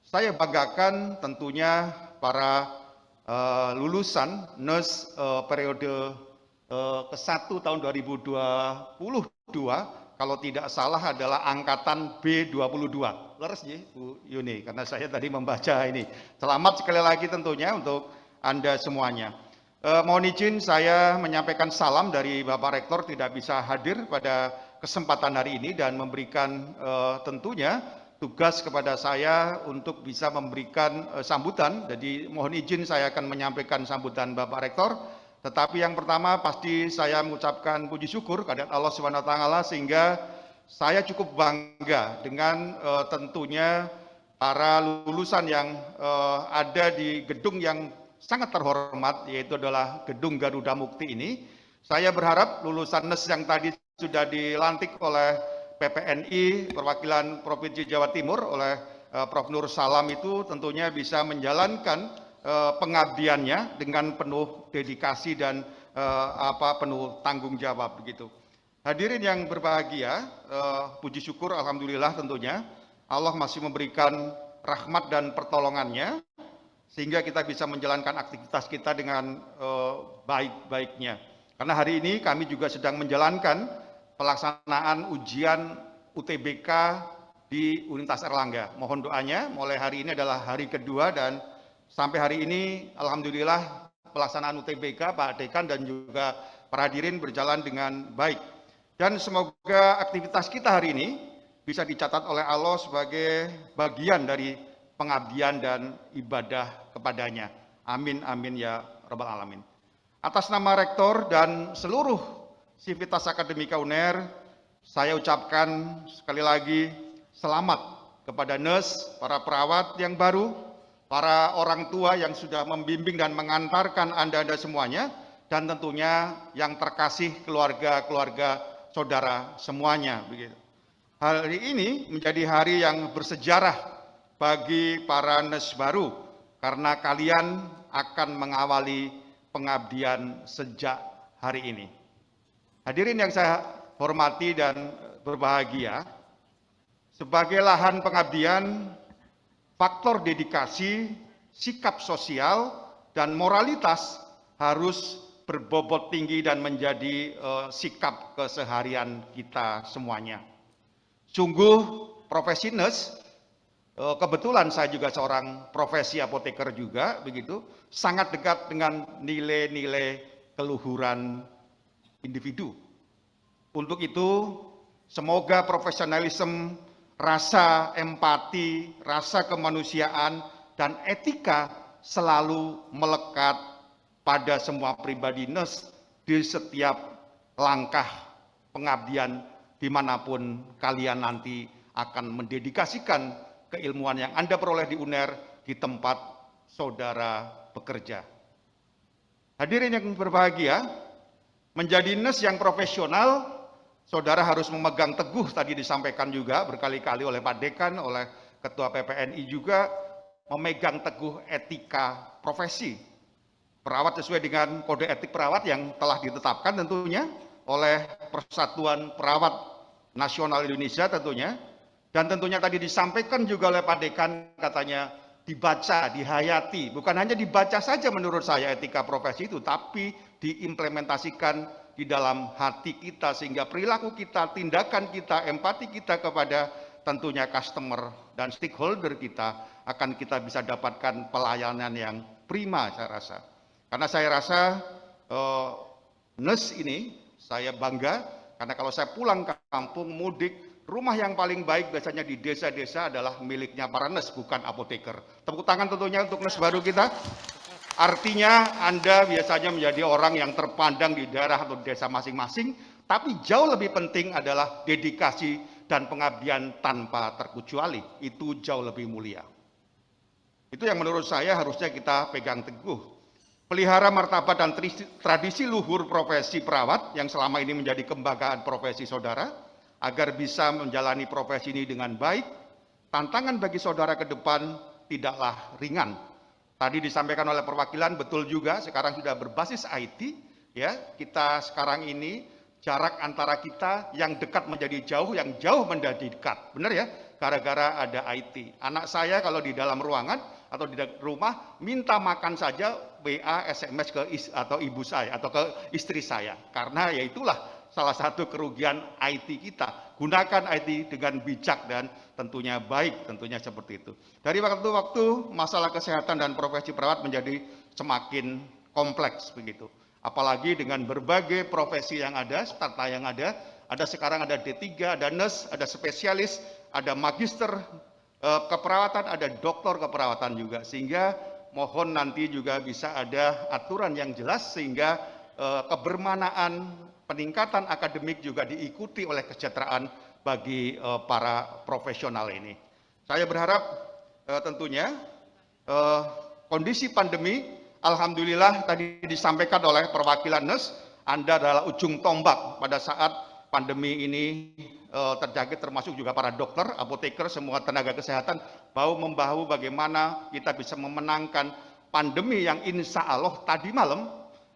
Speaker 9: saya banggakan tentunya para lulusan NES periode ke-1 tahun 2022, kalau tidak salah adalah angkatan B22. Leres ya Bu Yuni, karena saya tadi membaca ini. Selamat sekali lagi tentunya untuk Anda semuanya. Mohon izin saya menyampaikan salam dari Bapak Rektor tidak bisa hadir pada kesempatan hari ini dan memberikan tentunya tugas kepada saya untuk bisa memberikan sambutan. Jadi mohon izin saya akan menyampaikan sambutan Bapak Rektor. Tetapi yang pertama pasti saya mengucapkan puji syukur kepada Allah SWT sehingga saya cukup bangga dengan tentunya para lulusan yang ada di gedung yang sangat terhormat, yaitu adalah Gedung Garuda Mukti ini. Saya berharap lulusan NES yang tadi sudah dilantik oleh PPNI perwakilan Provinsi Jawa Timur oleh Prof. Nur Salam itu tentunya bisa menjalankan pengabdiannya dengan penuh dedikasi dan penuh tanggung jawab begitu. Hadirin yang berbahagia, puji syukur alhamdulillah tentunya Allah masih memberikan rahmat dan pertolongannya sehingga kita bisa menjalankan aktivitas kita dengan baik-baiknya. Karena hari ini kami juga sedang menjalankan pelaksanaan ujian UTBK di Universitas Airlangga. Mohon doanya, mulai hari ini adalah hari kedua dan sampai hari ini alhamdulillah pelaksanaan UTBK Pak Dekan dan juga para hadirin berjalan dengan baik. Dan semoga aktivitas kita hari ini bisa dicatat oleh Allah sebagai bagian dari pengabdian dan ibadah kepadanya. Amin, amin ya Rabbal Alamin. Atas nama Rektor dan seluruh Sivitas Akademika UNER, saya ucapkan sekali lagi selamat kepada NES, para perawat yang baru, para orang tua yang sudah membimbing dan mengantarkan Anda semuanya, dan tentunya yang terkasih keluarga-keluarga saudara semuanya. Begitu. Hari ini menjadi hari yang bersejarah bagi para NES baru, karena kalian akan mengawali pengabdian sejak hari ini. Hadirin yang saya hormati dan berbahagia, sebagai lahan pengabdian, faktor dedikasi, sikap sosial, dan moralitas harus berbobot tinggi dan menjadi sikap keseharian kita semuanya. Sungguh profesi NES, kebetulan saya juga seorang profesi apoteker juga, begitu, sangat dekat dengan nilai-nilai keluhuran individu. Untuk itu, semoga profesionalisme, rasa empati, rasa kemanusiaan, dan etika selalu melekat pada semua pribadi NES di setiap langkah pengabdian dimanapun kalian nanti akan mendedikasikan keilmuan yang Anda peroleh di UNER di tempat saudara bekerja. Hadirin yang berbahagia, menjadi NES yang profesional, saudara harus memegang teguh, tadi disampaikan juga berkali-kali oleh Pak Dekan, oleh Ketua PPNI juga, memegang teguh etika profesi. Perawat sesuai dengan kode etik perawat yang telah ditetapkan tentunya oleh Persatuan Perawat Nasional Indonesia tentunya. Dan tentunya tadi disampaikan juga oleh Pak Dekan, katanya dibaca, dihayati. Bukan hanya dibaca saja menurut saya etika profesi itu, tapi diimplementasikan di dalam hati kita, sehingga perilaku kita, tindakan kita, empati kita kepada tentunya customer dan stakeholder kita, akan kita bisa dapatkan pelayanan yang prima saya rasa. Karena saya rasa NES ini, saya bangga, karena kalau saya pulang ke kampung, mudik, rumah yang paling baik biasanya di desa-desa adalah miliknya para NES, bukan apoteker. Tepuk tangan tentunya untuk NES baru kita. Artinya Anda biasanya menjadi orang yang terpandang di daerah atau desa masing-masing, tapi jauh lebih penting adalah dedikasi dan pengabdian tanpa terkecuali. Itu jauh lebih mulia. Itu yang menurut saya harusnya kita pegang teguh. Pelihara martabat dan tradisi luhur profesi perawat yang selama ini menjadi kebanggaan profesi saudara, agar bisa menjalani profesi ini dengan baik. Tantangan bagi saudara ke depan tidaklah ringan. Tadi disampaikan oleh perwakilan, betul juga, sekarang sudah berbasis IT, ya. Kita sekarang ini jarak antara kita yang dekat menjadi jauh, yang jauh menjadi dekat. Benar ya? Gara-gara ada IT. Anak saya kalau di dalam ruangan atau di rumah minta makan saja WA, SMS ke atau ibu saya atau ke istri saya. Karena ya itulah salah satu kerugian IT kita. Gunakan IT dengan bijak dan tentunya baik, tentunya seperti itu. Dari waktu-waktu masalah kesehatan dan profesi perawat menjadi semakin kompleks begitu. Apalagi dengan berbagai profesi yang ada, strata yang ada sekarang ada D3, ada nurse, ada spesialis, ada magister keperawatan, ada doktor keperawatan juga. Sehingga mohon nanti juga bisa ada aturan yang jelas sehingga kebermanaan peningkatan akademik juga diikuti oleh kesejahteraan bagi para profesional ini. Saya berharap tentunya kondisi pandemi, alhamdulillah tadi disampaikan oleh perwakilan nurse, Anda adalah ujung tombak pada saat pandemi ini terjangkit, termasuk juga para dokter, apoteker, semua tenaga kesehatan, bahu-membahu bagaimana kita bisa memenangkan pandemi yang insya Allah tadi malam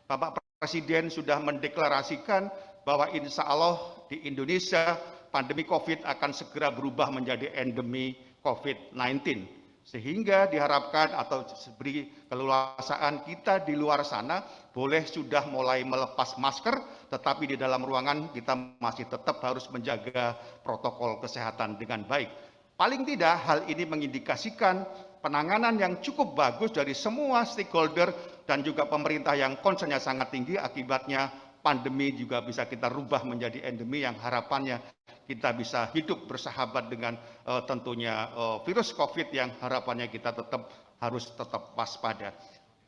Speaker 9: Bapak Presiden sudah mendeklarasikan bahwa insya Allah di Indonesia pandemi COVID akan segera berubah menjadi endemi COVID-19. Sehingga diharapkan atau beri keleluasaan kita di luar sana boleh sudah mulai melepas masker, tetapi di dalam ruangan kita masih tetap harus menjaga protokol kesehatan dengan baik. Paling tidak hal ini mengindikasikan penanganan yang cukup bagus dari semua stakeholder dan juga pemerintah yang concernnya sangat tinggi. Akibatnya pandemi juga bisa kita rubah menjadi endemi yang harapannya kita bisa hidup bersahabat dengan tentunya virus COVID yang harapannya kita harus tetap waspada.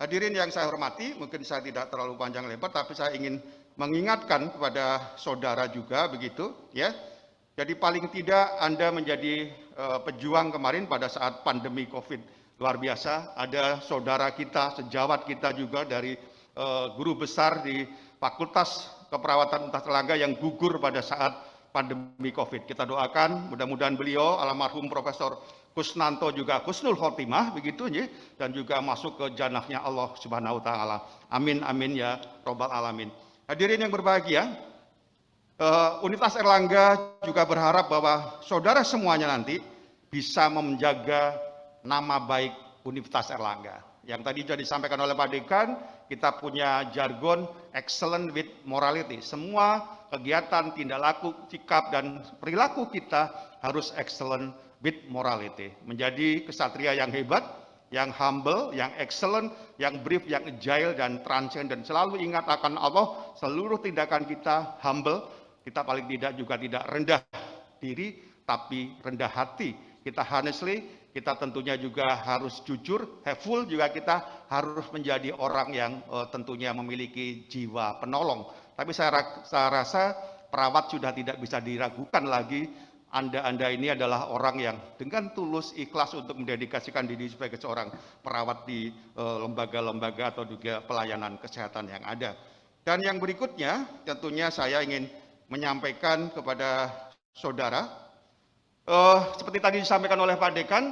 Speaker 9: Hadirin yang saya hormati, mungkin saya tidak terlalu panjang lebar, tapi saya ingin mengingatkan kepada saudara juga begitu, ya. Jadi paling tidak Anda menjadi pejuang kemarin pada saat pandemi COVID luar biasa. Ada saudara kita, sejawat kita juga dari guru besar di Fakultas Keperawatan Universitas Airlangga yang gugur pada saat pandemi COVID. Kita doakan mudah-mudahan beliau almarhum Profesor Kusnanto juga husnul khotimah begitu ya, dan juga masuk ke jannahnya Allah Subhanahu wa taala. Amin amin ya robbal alamin. Hadirin yang berbahagia, Universitas Airlangga juga berharap bahwa saudara semuanya nanti bisa menjaga nama baik Universitas Airlangga. Yang tadi sudah disampaikan oleh Pak Dekan, kita punya jargon excellent with morality. Semua kegiatan, tindak laku, sikap, dan perilaku kita harus excellent with morality. Menjadi kesatria yang hebat, yang humble, yang excellent, yang brief, yang agile, dan transcendent. Selalu ingat akan Allah, seluruh tindakan kita humble, kita paling tidak juga tidak rendah diri, tapi rendah hati. Kita honestly, kita tentunya juga harus jujur, helpful, juga kita harus menjadi orang yang tentunya memiliki jiwa penolong. Tapi saya rasa perawat sudah tidak bisa diragukan lagi. Anda ini adalah orang yang dengan tulus, ikhlas untuk mendedikasikan diri sebagai seorang perawat di lembaga-lembaga atau juga pelayanan kesehatan yang ada. Dan yang berikutnya, tentunya saya ingin menyampaikan kepada saudara, seperti tadi disampaikan oleh Pak Dekan,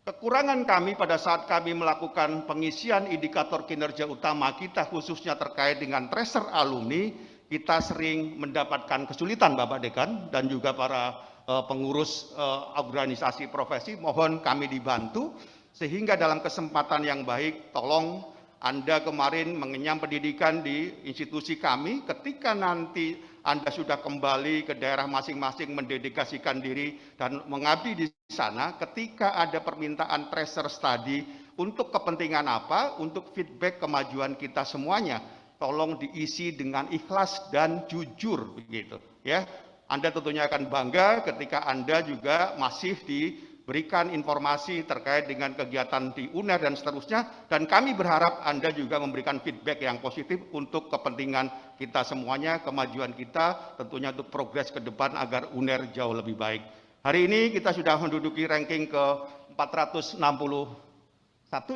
Speaker 9: kekurangan kami pada saat kami melakukan pengisian indikator kinerja utama kita khususnya terkait dengan tracer alumni, kita sering mendapatkan kesulitan Bapak Dekan dan juga para pengurus organisasi profesi, mohon kami dibantu sehingga dalam kesempatan yang baik tolong Anda kemarin mengenyam pendidikan di institusi kami, ketika nanti Anda sudah kembali ke daerah masing-masing mendedikasikan diri dan mengabdi di sana, ketika ada permintaan tracer study untuk kepentingan apa, untuk feedback kemajuan kita semuanya, tolong diisi dengan ikhlas dan jujur begitu ya. Anda tentunya akan bangga ketika Anda juga masih diberikan informasi terkait dengan kegiatan di UNER dan seterusnya, dan kami berharap Anda juga memberikan feedback yang positif untuk kepentingan kita semuanya, kemajuan kita, tentunya untuk progres ke depan agar UNER jauh lebih baik. Hari ini kita sudah menduduki ranking ke 461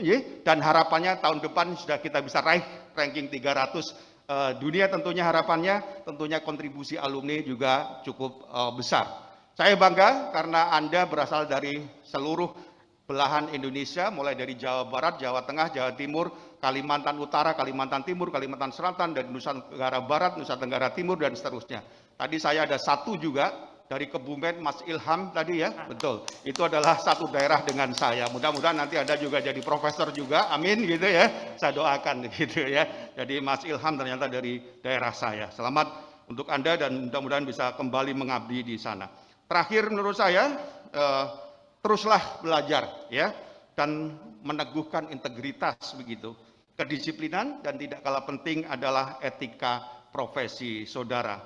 Speaker 9: ya, dan harapannya tahun depan sudah kita bisa raih ranking 300 dunia. Tentunya harapannya, tentunya kontribusi alumni juga cukup besar. Saya bangga karena Anda berasal dari seluruh belahan Indonesia, mulai dari Jawa Barat, Jawa Tengah, Jawa Timur, Kalimantan Utara, Kalimantan Timur, Kalimantan Selatan, dan Nusa Tenggara Barat, Nusa Tenggara Timur, dan seterusnya. Tadi saya ada satu juga dari Kebumen, Mas Ilham tadi ya, betul. Itu adalah satu daerah dengan saya. Mudah-mudahan nanti Anda juga jadi profesor juga, amin gitu ya. Saya doakan gitu ya. Jadi Mas Ilham ternyata dari daerah saya. Selamat untuk Anda dan mudah-mudahan bisa kembali mengabdi di sana. Terakhir menurut saya, teruslah belajar ya dan meneguhkan integritas begitu. kedisiplinan, dan tidak kalah penting adalah etika profesi saudara.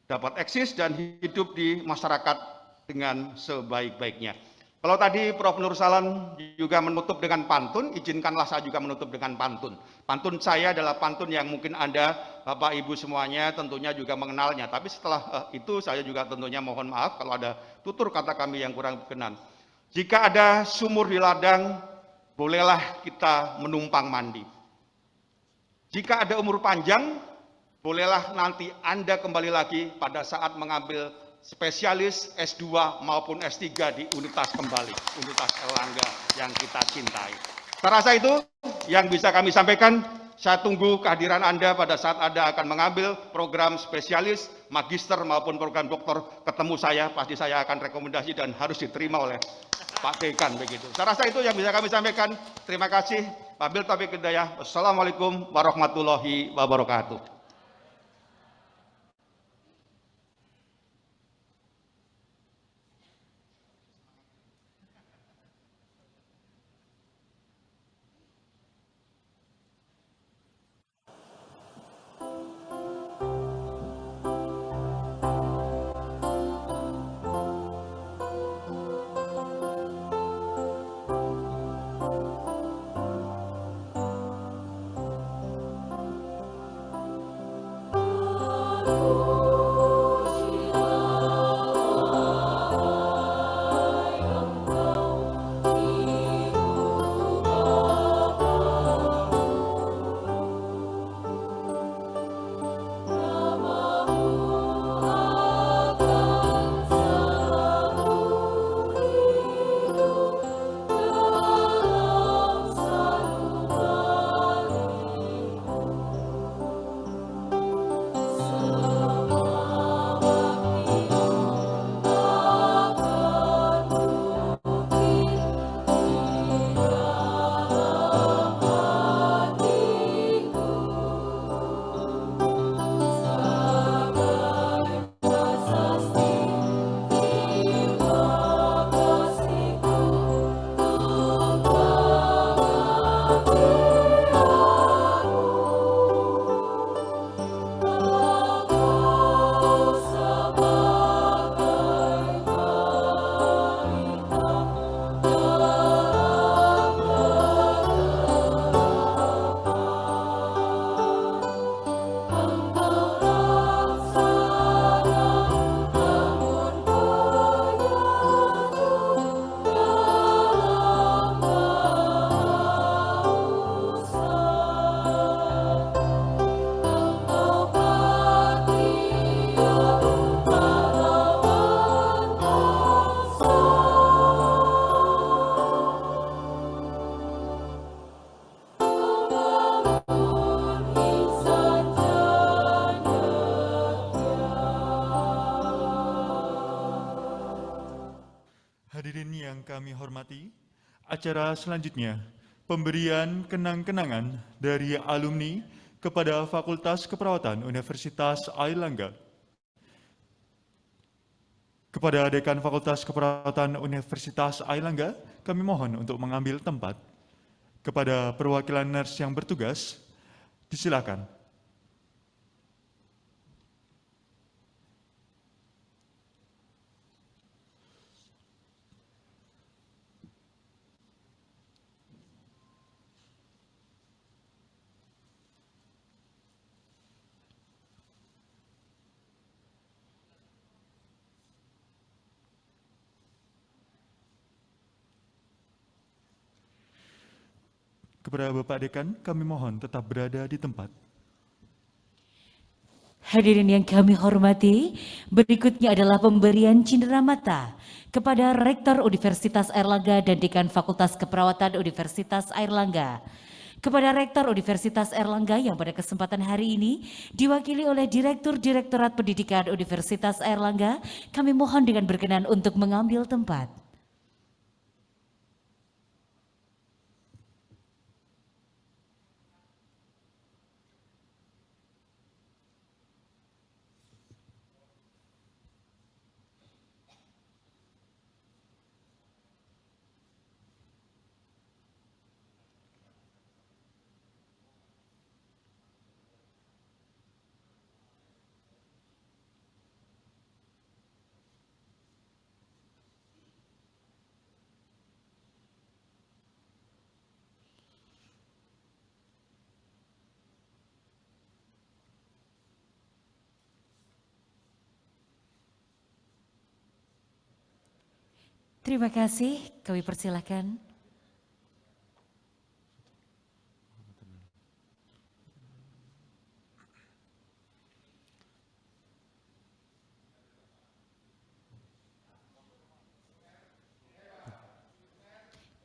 Speaker 9: Dapat eksis dan hidup di masyarakat dengan sebaik-baiknya. Kalau tadi Prof. Nur Salam juga menutup dengan pantun, izinkanlah saya juga menutup dengan pantun. Pantun saya adalah pantun yang mungkin Anda, Bapak Ibu semuanya tentunya juga mengenalnya. Tapi setelah itu saya juga tentunya mohon maaf kalau ada tutur kata kami yang kurang berkenan. Jika ada sumur di ladang, bolehlah kita menumpang mandi. Jika ada umur panjang, bolehlah nanti Anda kembali lagi pada saat mengambil spesialis S2 maupun S3 di Universitas kembali, Universitas Airlangga yang kita cintai. Saya rasa itu yang bisa kami sampaikan. Saya tunggu kehadiran Anda pada saat Anda akan mengambil program spesialis, magister maupun program doktor. Ketemu saya, pasti saya akan rekomendasi dan harus diterima oleh Pak Dekan begitu. Saya rasa itu yang bisa kami sampaikan. Terima kasih. Wabillahi taufiq wal hidayah. Wassalamualaikum warahmatullahi wabarakatuh.
Speaker 2: Hadirin yang kami hormati, acara selanjutnya pemberian kenang-kenangan dari alumni kepada Fakultas Keperawatan Universitas Airlangga. Kepada Dekan Fakultas Keperawatan Universitas Airlangga, kami mohon untuk mengambil tempat. Kepada perwakilan nurse yang bertugas, disilakan. Kepada Bapak Dekan, kami mohon tetap berada di tempat.
Speaker 1: Hadirin yang kami hormati, berikutnya adalah pemberian cindera mata kepada Rektor Universitas Airlangga dan Dekan Fakultas Keperawatan Universitas Airlangga. Kepada Rektor Universitas Airlangga yang pada kesempatan hari ini diwakili oleh Direktur Direktorat Pendidikan Universitas Airlangga, kami mohon dengan berkenan untuk mengambil tempat. Terima kasih, kami persilahkan.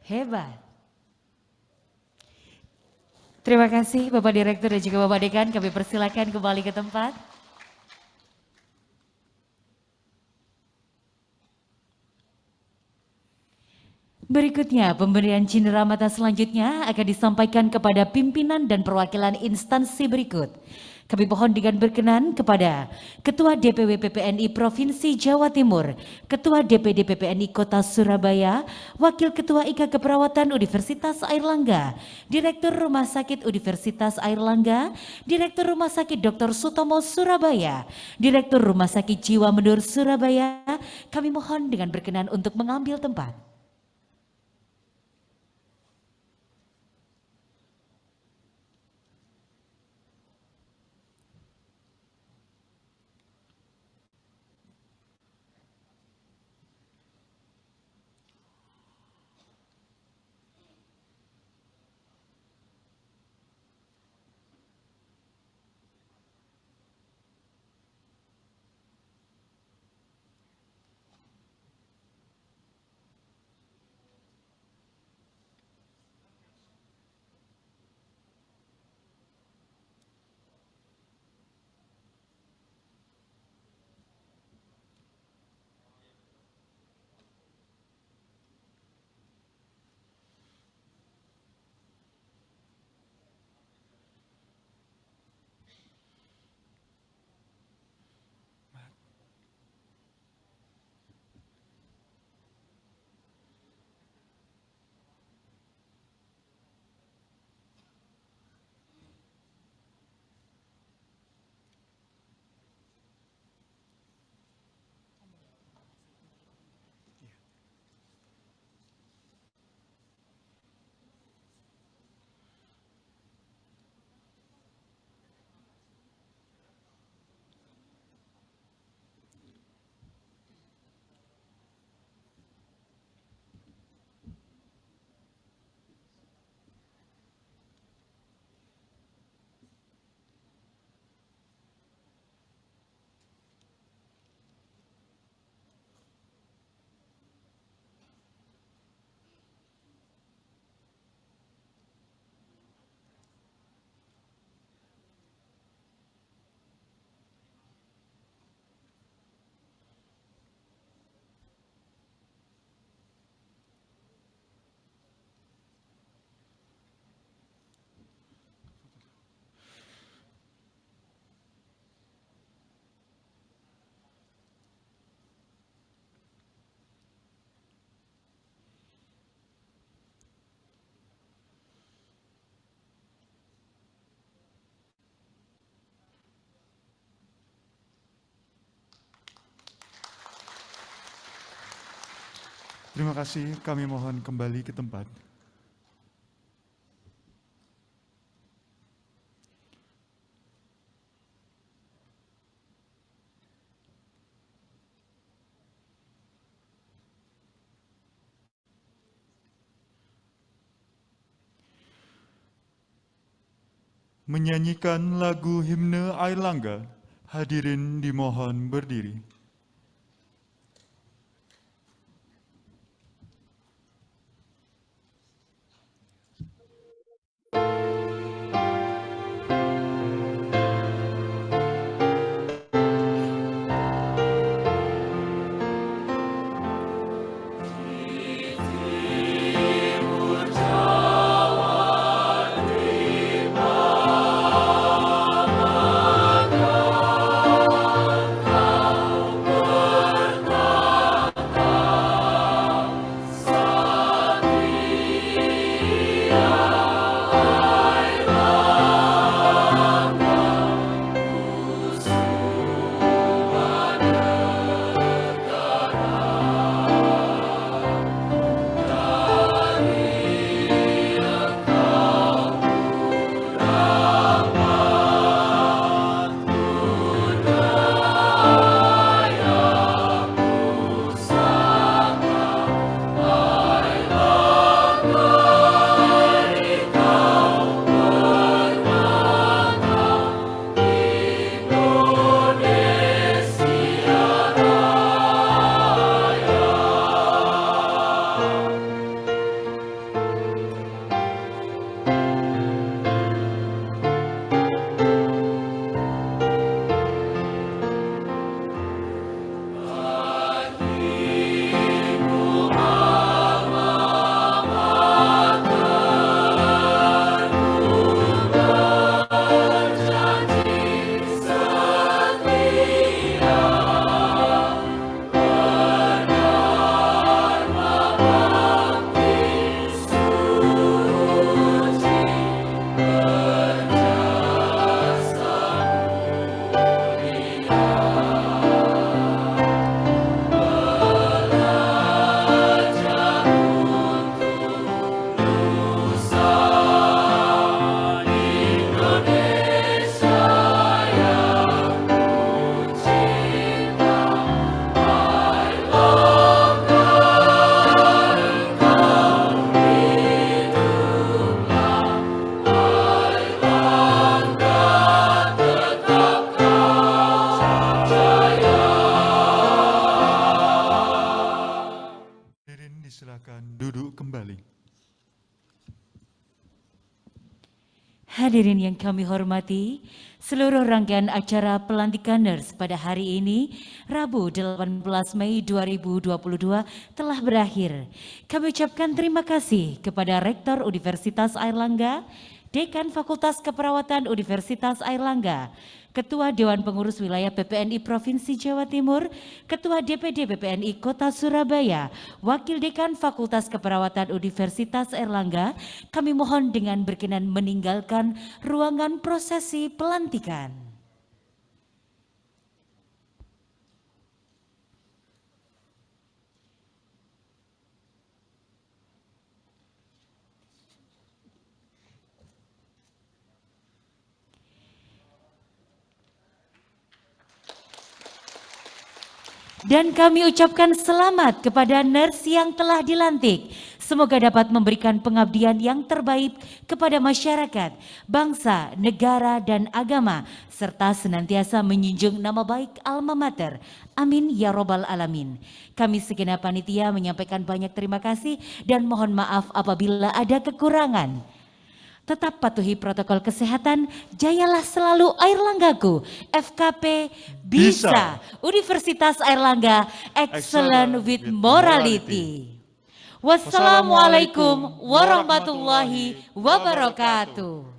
Speaker 1: Hebat. Terima kasih Bapak Direktur dan juga Bapak Dekan, kami persilakan kembali ke tempat. Berikutnya, pemberian cindera mata selanjutnya akan disampaikan kepada pimpinan dan perwakilan instansi berikut. Kami mohon dengan berkenan kepada Ketua DPW PPNI Provinsi Jawa Timur, Ketua DPD PPNI Kota Surabaya, Wakil Ketua IKA Keperawatan Universitas Airlangga, Direktur Rumah Sakit Universitas Airlangga, Direktur Rumah Sakit Dr. Sutomo Surabaya, Direktur Rumah Sakit Jiwa Menur Surabaya, kami mohon dengan berkenan untuk mengambil tempat.
Speaker 2: Terima kasih, kami mohon kembali ke tempat. Menyanyikan lagu himne Airlangga, hadirin dimohon berdiri.
Speaker 10: Kau
Speaker 2: Disilakan duduk kembali.
Speaker 1: Hadirin yang kami hormati, seluruh rangkaian acara pelantikan nurse pada hari ini, Rabu 18 Mei 2022 telah berakhir. Kami ucapkan terima kasih kepada Rektor Universitas Airlangga, Dekan Fakultas Keperawatan Universitas Airlangga, Ketua Dewan Pengurus Wilayah PPNI Provinsi Jawa Timur, Ketua DPD PPNI Kota Surabaya, Wakil Dekan Fakultas Keperawatan Universitas Airlangga, kami mohon dengan berkenan meninggalkan ruangan prosesi pelantikan. Dan kami ucapkan selamat kepada nurse yang telah dilantik. Semoga dapat memberikan pengabdian yang terbaik kepada masyarakat, bangsa, negara, dan agama, serta senantiasa menjunjung nama baik alma mater. Amin ya robbal alamin. Kami segenap panitia menyampaikan banyak terima kasih dan mohon maaf apabila ada kekurangan. Tetap patuhi protokol kesehatan, jayalah selalu Airlanggaku, FKP bisa. Universitas Airlangga, excellent with morality. Wassalamualaikum warahmatullahi wabarakatuh.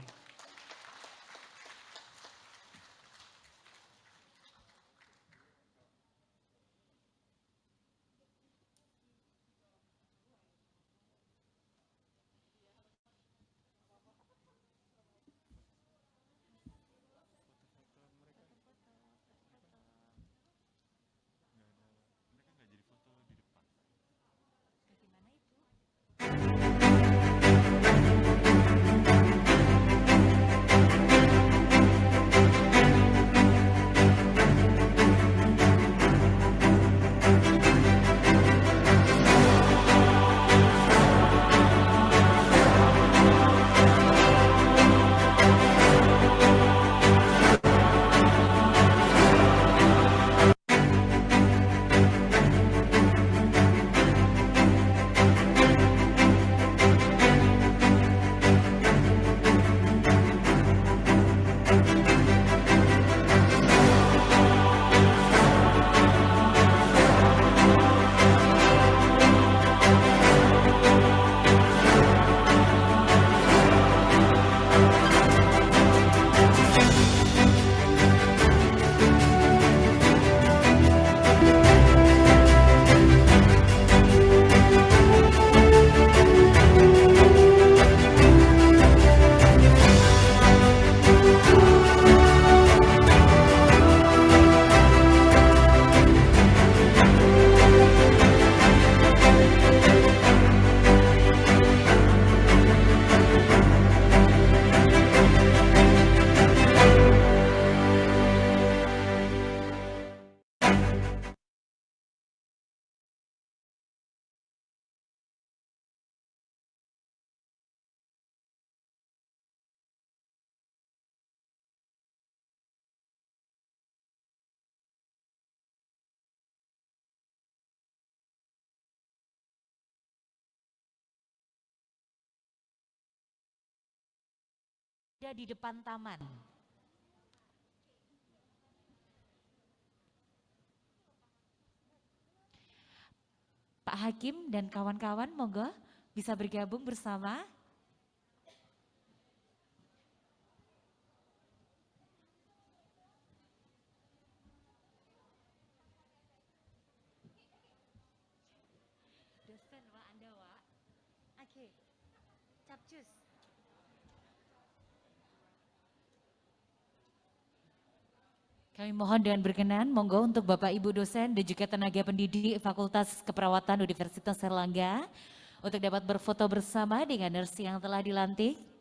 Speaker 1: Di depan taman. Pak Hakim dan kawan-kawan monggo bisa bergabung bersama. Dosen Wak Anda Wak. Oke. Capcus. Kami mohon dengan berkenan, monggo untuk Bapak Ibu dosen dan juga tenaga pendidik Fakultas Keperawatan Universitas Airlangga untuk dapat berfoto bersama dengan nurse yang telah dilantik.